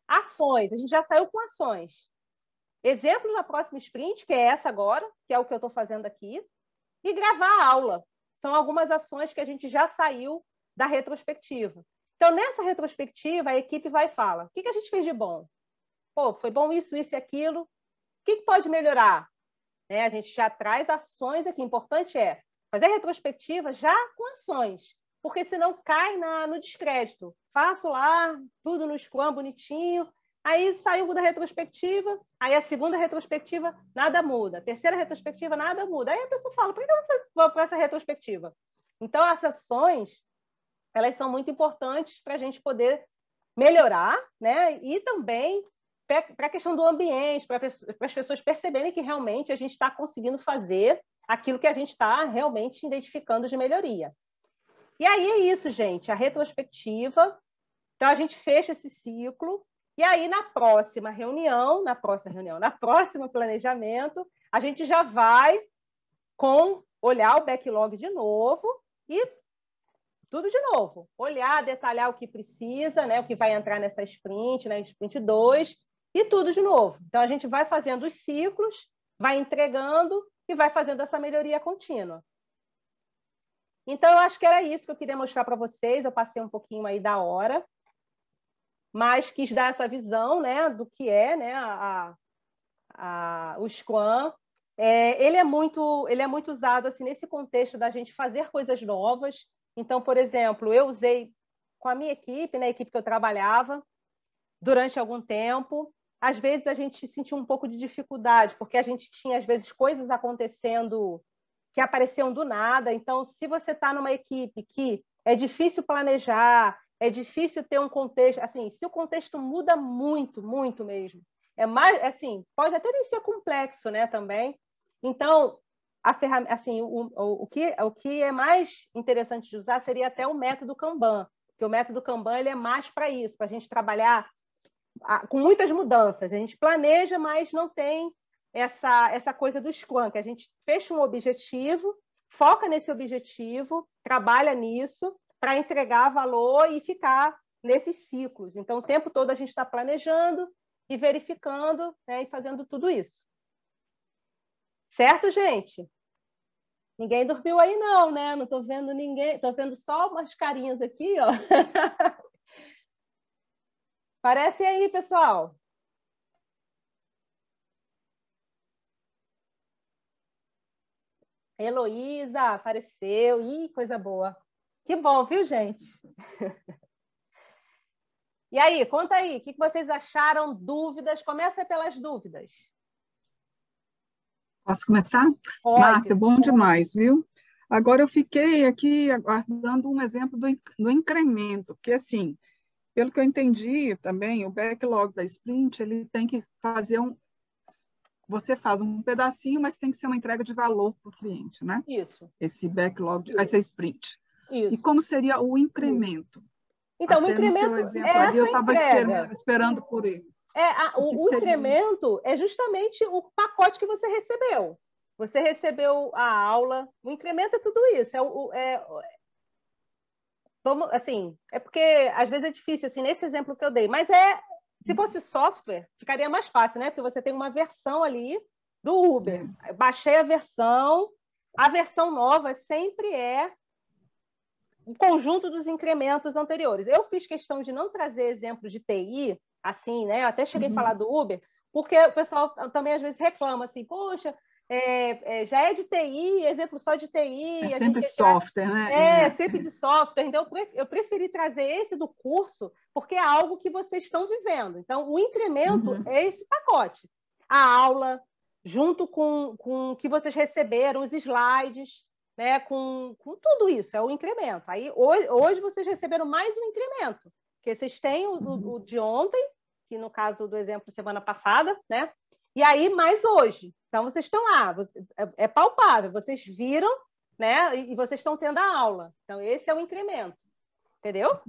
ações, a gente já saiu com ações. Exemplos na próxima sprint, que é essa agora, que é o que eu estou fazendo aqui, e gravar a aula. São algumas ações que a gente já saiu da retrospectiva. Então, nessa retrospectiva, a equipe vai e fala, o que a gente fez de bom? Pô, foi bom isso, isso e aquilo. O que pode melhorar? Né? A gente já traz ações aqui. O importante é fazer a retrospectiva já com ações, porque senão cai no descrédito. Faço lá, tudo no Scrum, bonitinho, aí saiu da retrospectiva, aí a segunda retrospectiva, nada muda. A terceira retrospectiva, nada muda. Aí a pessoa fala, por que eu não vou para essa retrospectiva? Então, essas ações, elas são muito importantes para a gente poder melhorar, né? E também para a questão do ambiente, para as pessoas perceberem que realmente a gente está conseguindo fazer aquilo que a gente está realmente identificando de melhoria. E aí é isso, gente, a retrospectiva. Então, a gente fecha esse ciclo, e aí na próximo planejamento, a gente já vai olhar o backlog de novo e tudo de novo. Olhar, detalhar o que precisa, né, o que vai entrar nessa sprint, né, sprint 2, e tudo de novo. Então, a gente vai fazendo os ciclos, vai entregando e vai fazendo essa melhoria contínua. Então, eu acho que era isso que eu queria mostrar para vocês. Eu passei um pouquinho aí da hora, mas quis dar essa visão, né, do que é, né, o Scrum. Ele é muito usado assim, nesse contexto da gente fazer coisas novas. Então, por exemplo, eu usei com a minha equipe, né, a equipe que eu trabalhava, durante algum tempo. Às vezes, a gente sentiu um pouco de dificuldade, porque a gente tinha, às vezes, coisas acontecendo que apareciam do nada. Então, se você está numa equipe que é difícil planejar, é difícil ter um contexto, assim, se o contexto muda muito, muito mesmo, é mais, assim, pode até nem ser complexo, né, também. Então, a ferramenta, assim, o que é mais interessante de usar seria até o método Kanban, porque o método Kanban ele é mais para isso, para a gente trabalhar com muitas mudanças. A gente planeja, mas não tem essa coisa do Scrum, que a gente fecha um objetivo, foca nesse objetivo, trabalha nisso para entregar valor e ficar nesses ciclos. Então, o tempo todo a gente está planejando e verificando, né, e fazendo tudo isso. Certo, gente? Ninguém dormiu aí não, né? Não estou vendo ninguém, estou vendo só umas carinhas aqui, ó. Aparece aí, pessoal. Heloísa apareceu. Ih, coisa boa. Que bom, viu, gente? E aí, conta aí, o que vocês acharam? Dúvidas? Começa pelas dúvidas. Posso começar? Pode. Márcia, bom demais, viu? Agora eu fiquei aqui aguardando um exemplo do incremento, porque assim, pelo que eu entendi também, o backlog da sprint, ele tem que fazer você faz um pedacinho, mas tem que ser uma entrega de valor para o cliente, né? Isso. Esse backlog, essa sprint. Isso. E como seria o incremento? Então, até o incremento no seu exemplo é ali, eu essa estava esperando por ele. O incremento é justamente o pacote que você recebeu. Você recebeu a aula, o incremento é tudo isso. Vamos, assim, é porque às vezes é difícil, assim, nesse exemplo que eu dei, mas se fosse software, ficaria mais fácil, né? Porque você tem uma versão ali do Uber. Eu baixei a versão nova sempre é o conjunto dos incrementos anteriores. Eu fiz questão de não trazer exemplos de TI, assim, né? Eu até cheguei a falar do Uber, porque o pessoal também às vezes reclama assim, poxa, já é de TI, exemplo só de TI. É sempre software, né? É sempre de software. Então, eu preferi trazer esse do curso, porque é algo que vocês estão vivendo. Então, o incremento é esse pacote. A aula, junto com o que vocês receberam, os slides, né, com tudo isso, é o incremento. Aí, hoje vocês receberam mais um incremento, porque vocês têm o de ontem, que no caso do exemplo semana passada, né? E aí mais hoje. Então, vocês estão lá, é palpável, vocês viram, né? E vocês estão tendo a aula. Então, esse é o incremento, entendeu?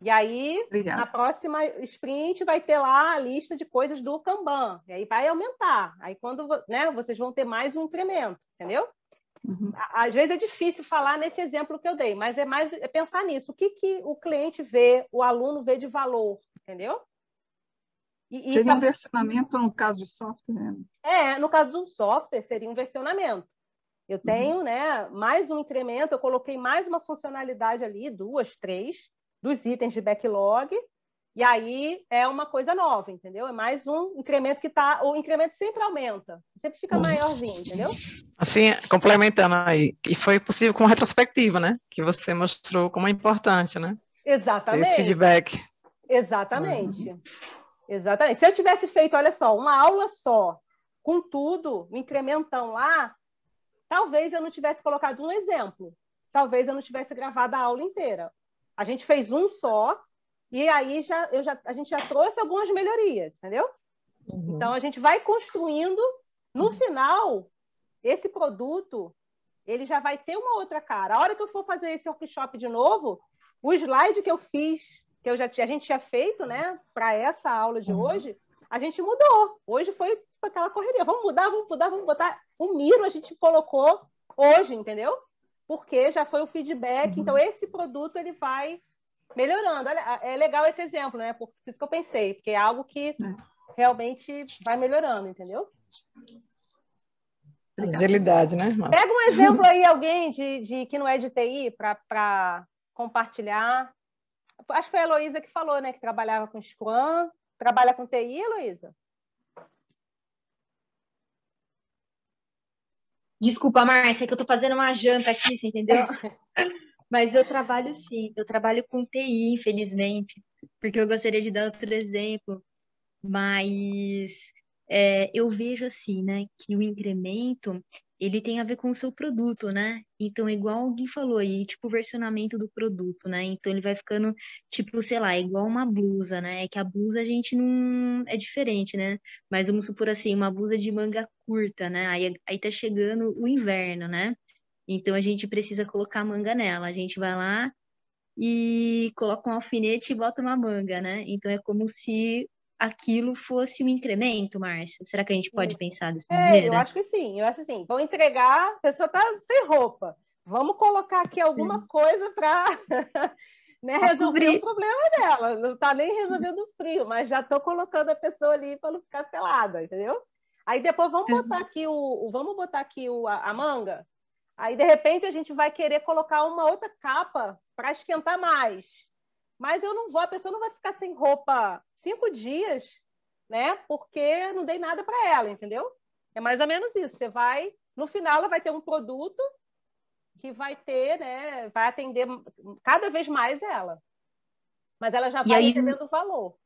E aí, Obrigada. na próxima sprint, vai ter lá a lista de coisas do Kanban. E aí vai aumentar. Aí, quando, né, vocês vão ter mais um incremento, entendeu? Às vezes é difícil falar nesse exemplo que eu dei, mas é pensar nisso. O que o cliente vê, o aluno vê de valor, entendeu? Seria um versionamento no caso de software? No caso do software, seria um versionamento. Eu tenho, né, mais um incremento, eu coloquei mais uma funcionalidade ali, 2, 3, dos itens de backlog, e aí é uma coisa nova, entendeu? É mais um incremento o incremento sempre aumenta, sempre fica maiorzinho, entendeu? Assim, complementando aí, e foi possível com retrospectiva, né? Que você mostrou como é importante, né? Exatamente. Esse feedback. Exatamente. Exatamente. Se eu tivesse feito, olha só, uma aula só, com tudo, um incrementão lá, talvez eu não tivesse colocado um exemplo. Talvez eu não tivesse gravado a aula inteira. A gente fez um só, e aí a gente já trouxe algumas melhorias, entendeu? Então, a gente vai construindo. No final, esse produto, ele já vai ter uma outra cara. A hora que eu for fazer esse workshop de novo, o slide que eu fiz, que a gente tinha feito, né, para essa aula de hoje, a gente mudou. Hoje foi aquela correria. Vamos mudar, vamos botar. O Miro a gente colocou hoje, entendeu? Porque já foi o feedback. Então, esse produto ele vai melhorando. Olha, é legal esse exemplo, né? Por isso que eu pensei, porque é algo que realmente vai melhorando, entendeu? Agilidade, né? Pega um exemplo aí, alguém de que não é de TI, para compartilhar. Acho que foi a Heloísa que falou, né? Que trabalhava com Scrum. Trabalha com TI, Heloísa? Desculpa, Márcia, que eu tô fazendo uma janta aqui, você entendeu? Mas eu trabalho sim, eu trabalho com TI, infelizmente, porque eu gostaria de dar outro exemplo, mas eu vejo assim, né, que o incremento, ele tem a ver com o seu produto, né? Então, igual alguém falou aí, tipo o versionamento do produto, né? Então, ele vai ficando, tipo, sei lá, igual uma blusa, né? É que a blusa a gente não... é diferente, né? Mas vamos supor assim, uma blusa de manga curta, né? Aí tá chegando o inverno, né? Então, a gente precisa colocar manga nela. A gente vai lá e coloca um alfinete e bota uma manga, né? Então, é como se aquilo fosse um incremento, Márcia. Será que a gente pode pensar dessa Eu maneira? acho que sim. Eu acho assim, vão entregar, a pessoa está sem roupa. Vamos colocar aqui alguma coisa para né, resolver o problema dela. Não está nem resolvendo o frio, mas já estou colocando a pessoa ali para não ficar pelada, entendeu? Aí depois vamos botar aqui a manga. Aí, de repente, a gente vai querer colocar uma outra capa para esquentar mais. Mas a pessoa não vai ficar sem roupa 5 dias, né? Porque não dei nada para ela, entendeu? É mais ou menos isso. No final, ela vai ter um produto que vai ter, né? Vai atender cada vez mais ela. Mas ela já vai entendendo o valor.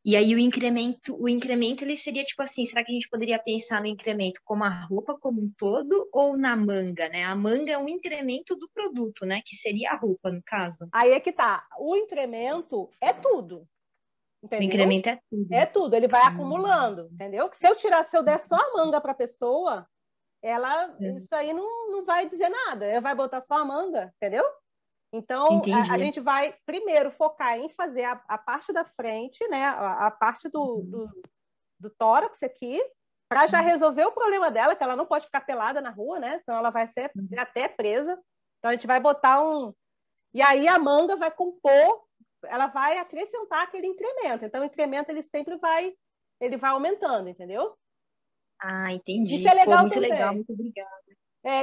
E aí o incremento ele seria tipo assim, será que a gente poderia pensar no incremento como a roupa como um todo ou na manga, né? A manga é um incremento do produto, né? Que seria a roupa, no caso. Aí é que tá. O incremento é tudo. Entendeu? O incremento é tudo. É tudo, ele vai acumulando, entendeu? Se eu der só a manga para a pessoa, isso aí não vai dizer nada. Ela vai botar só a manga, entendeu? Então, a gente vai primeiro focar em fazer a parte da frente, né? A parte do tórax aqui, para já resolver o problema dela, que ela não pode ficar pelada na rua, né? Senão ela vai ser até presa. Então, a gente vai botar E aí a manga vai compor, ela vai acrescentar aquele incremento. Então, o incremento ele sempre vai aumentando, entendeu? Ah, entendi. Isso é legal muito também. Legal, muito obrigada.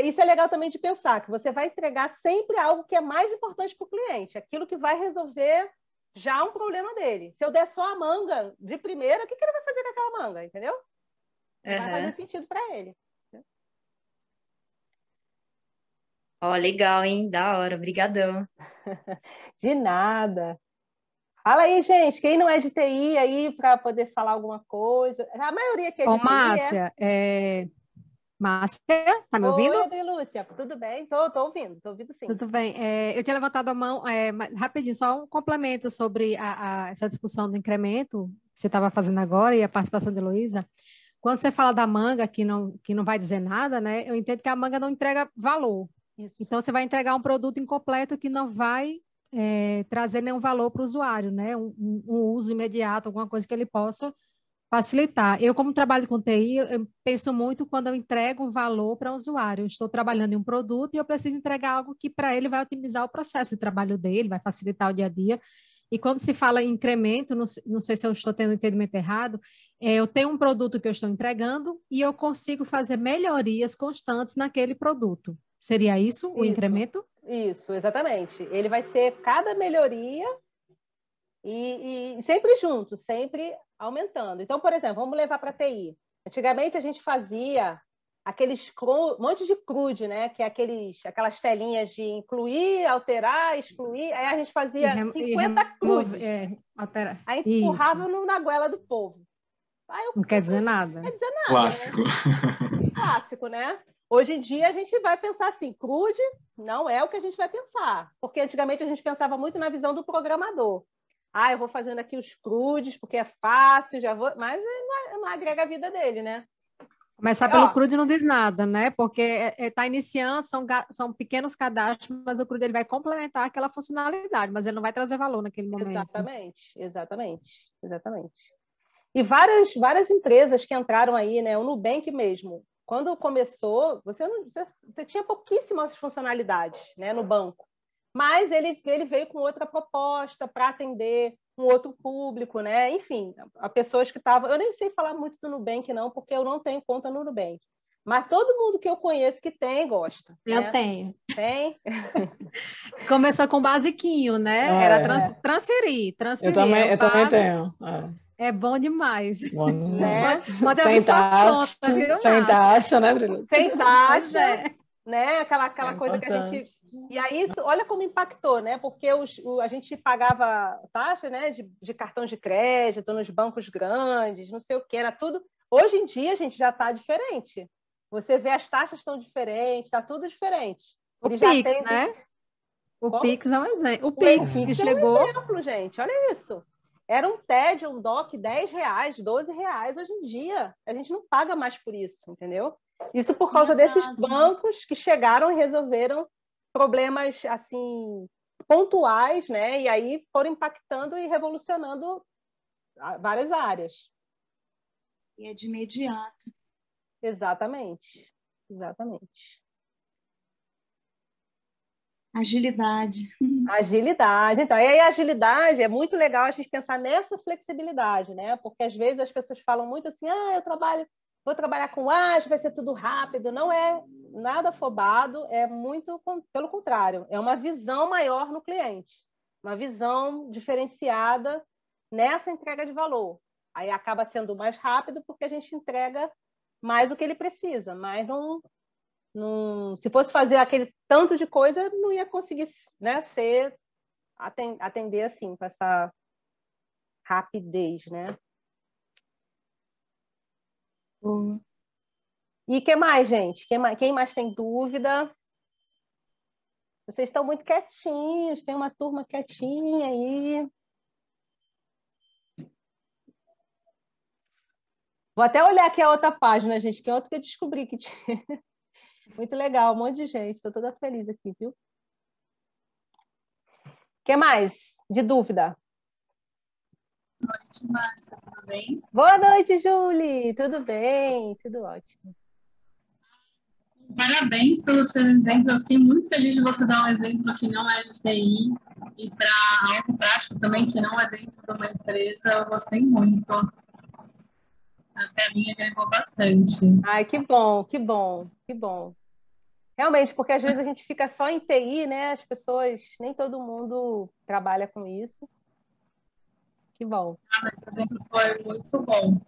Isso é legal também de pensar, que você vai entregar sempre algo que é mais importante para o cliente, aquilo que vai resolver já um problema dele. Se eu der só a manga de primeira, o que ele vai fazer com aquela manga, entendeu? Não vai fazer sentido para ele. Ó, legal, hein? Da hora, brigadão. De nada. Fala aí, gente, quem não é de TI aí para poder falar alguma coisa? A maioria que é de Ô, TI é. Márcia, Márcia, tá me ouvindo? Oi, Adrilúcia, tudo bem? Tô ouvindo sim. Tudo bem. Eu tinha levantado a mão, mas rapidinho, só um complemento sobre essa discussão do incremento que você estava fazendo agora e a participação de Heloísa. Quando você fala da manga, que não vai dizer nada, né? Eu entendo que a manga não entrega valor. Isso. Então, você vai entregar um produto incompleto que não vai trazer nenhum valor para o usuário, né? Um uso imediato, alguma coisa que ele possa facilitar. Eu, como trabalho com TI, eu penso muito quando eu entrego um valor para o usuário. Eu estou trabalhando em um produto e eu preciso entregar algo que para ele vai otimizar o processo de trabalho dele, vai facilitar o dia a dia. E quando se fala em incremento, não sei se eu estou tendo um entendimento errado, eu tenho um produto que eu estou entregando e eu consigo fazer melhorias constantes naquele produto. Seria isso, o incremento? Isso, exatamente. Ele vai ser cada melhoria e sempre junto, sempre aumentando. Então, por exemplo, vamos levar para a TI. Antigamente a gente fazia aqueles monte de CRUD, né? Que é aquelas telinhas de incluir, alterar, excluir. Aí a gente fazia 50 CRUDs. Aí empurrava na goela do povo. Não quer dizer nada. Não quer dizer nada. Clássico. Né? Clássico, né? Hoje em dia a gente vai pensar assim, CRUD não é o que a gente vai pensar. Porque antigamente a gente pensava muito na visão do programador. Eu vou fazendo aqui os CRUDs porque é fácil, já vou... mas não agrega a vida dele, né? Começar pelo CRUD não diz nada, né? Porque está iniciando, são pequenos cadastros, mas o CRUD ele vai complementar aquela funcionalidade, mas ele não vai trazer valor naquele momento. Exatamente. E várias empresas que entraram aí, né? O Nubank mesmo, quando começou, você tinha pouquíssimas funcionalidades, né, no banco, mas ele veio com outra proposta para atender um outro público, né? Enfim, a pessoas que estavam... Eu nem sei falar muito do Nubank, não, porque eu não tenho conta no Nubank. Mas todo mundo que eu conheço que tem, gosta. Eu né? tenho. Tem? Começou com basiquinho, né? Era transferir. Eu também tenho. É bom demais. Bom, né? Sem taxa, sem taxa, né, Brilho? Sem taxa. Né? Aquela coisa importante. que a gente... E aí, olha como impactou, né? Porque a gente pagava taxa, né, de cartão de crédito nos bancos grandes, não sei o que, era tudo. Hoje em dia, a gente já está diferente. Você vê as taxas estão diferentes, está tudo diferente. O Pix, né? O Pix é um exemplo. O Pix que chegou... é um exemplo, gente. Olha isso. Era um TED, um DOC, R$10, R$12. Hoje em dia, a gente não paga mais por isso, entendeu? Isso por causa desses bancos que chegaram e resolveram problemas assim pontuais, né? E aí foram impactando e revolucionando várias áreas. E é de imediato. Exatamente. Agilidade. Então, e aí a agilidade é muito legal a gente pensar nessa flexibilidade, né? Porque às vezes as pessoas falam muito assim, vou trabalhar com ágil, vai ser tudo rápido. Não é nada afobado, é muito pelo contrário, é uma visão maior no cliente, uma visão diferenciada nessa entrega de valor. Aí acaba sendo mais rápido porque a gente entrega mais do que ele precisa, mas se fosse fazer aquele tanto de coisa, não ia conseguir, né, atender assim, com essa rapidez, né? E o que mais, gente? Quem mais tem dúvida? Vocês estão muito quietinhos, tem uma turma quietinha aí. Vou até olhar aqui a outra página, gente, que é outra que eu descobri que tinha. Muito legal, um monte de gente. Estou toda feliz aqui, viu? O que mais de dúvida? Boa noite, Márcia, tudo bem? Boa noite, Julie. Tudo bem? Tudo ótimo. Parabéns pelo seu exemplo. Eu fiquei muito feliz de você dar um exemplo que não é de TI e para algo prático também, que não é dentro de uma empresa. Eu gostei muito. Até a minha agregou bastante. Ai, que bom. Realmente, porque às vezes a gente fica só em TI, né? As pessoas, nem todo mundo trabalha com isso. Que bom. Esse exemplo foi muito bom.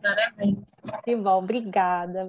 Parabéns. Que bom, obrigada.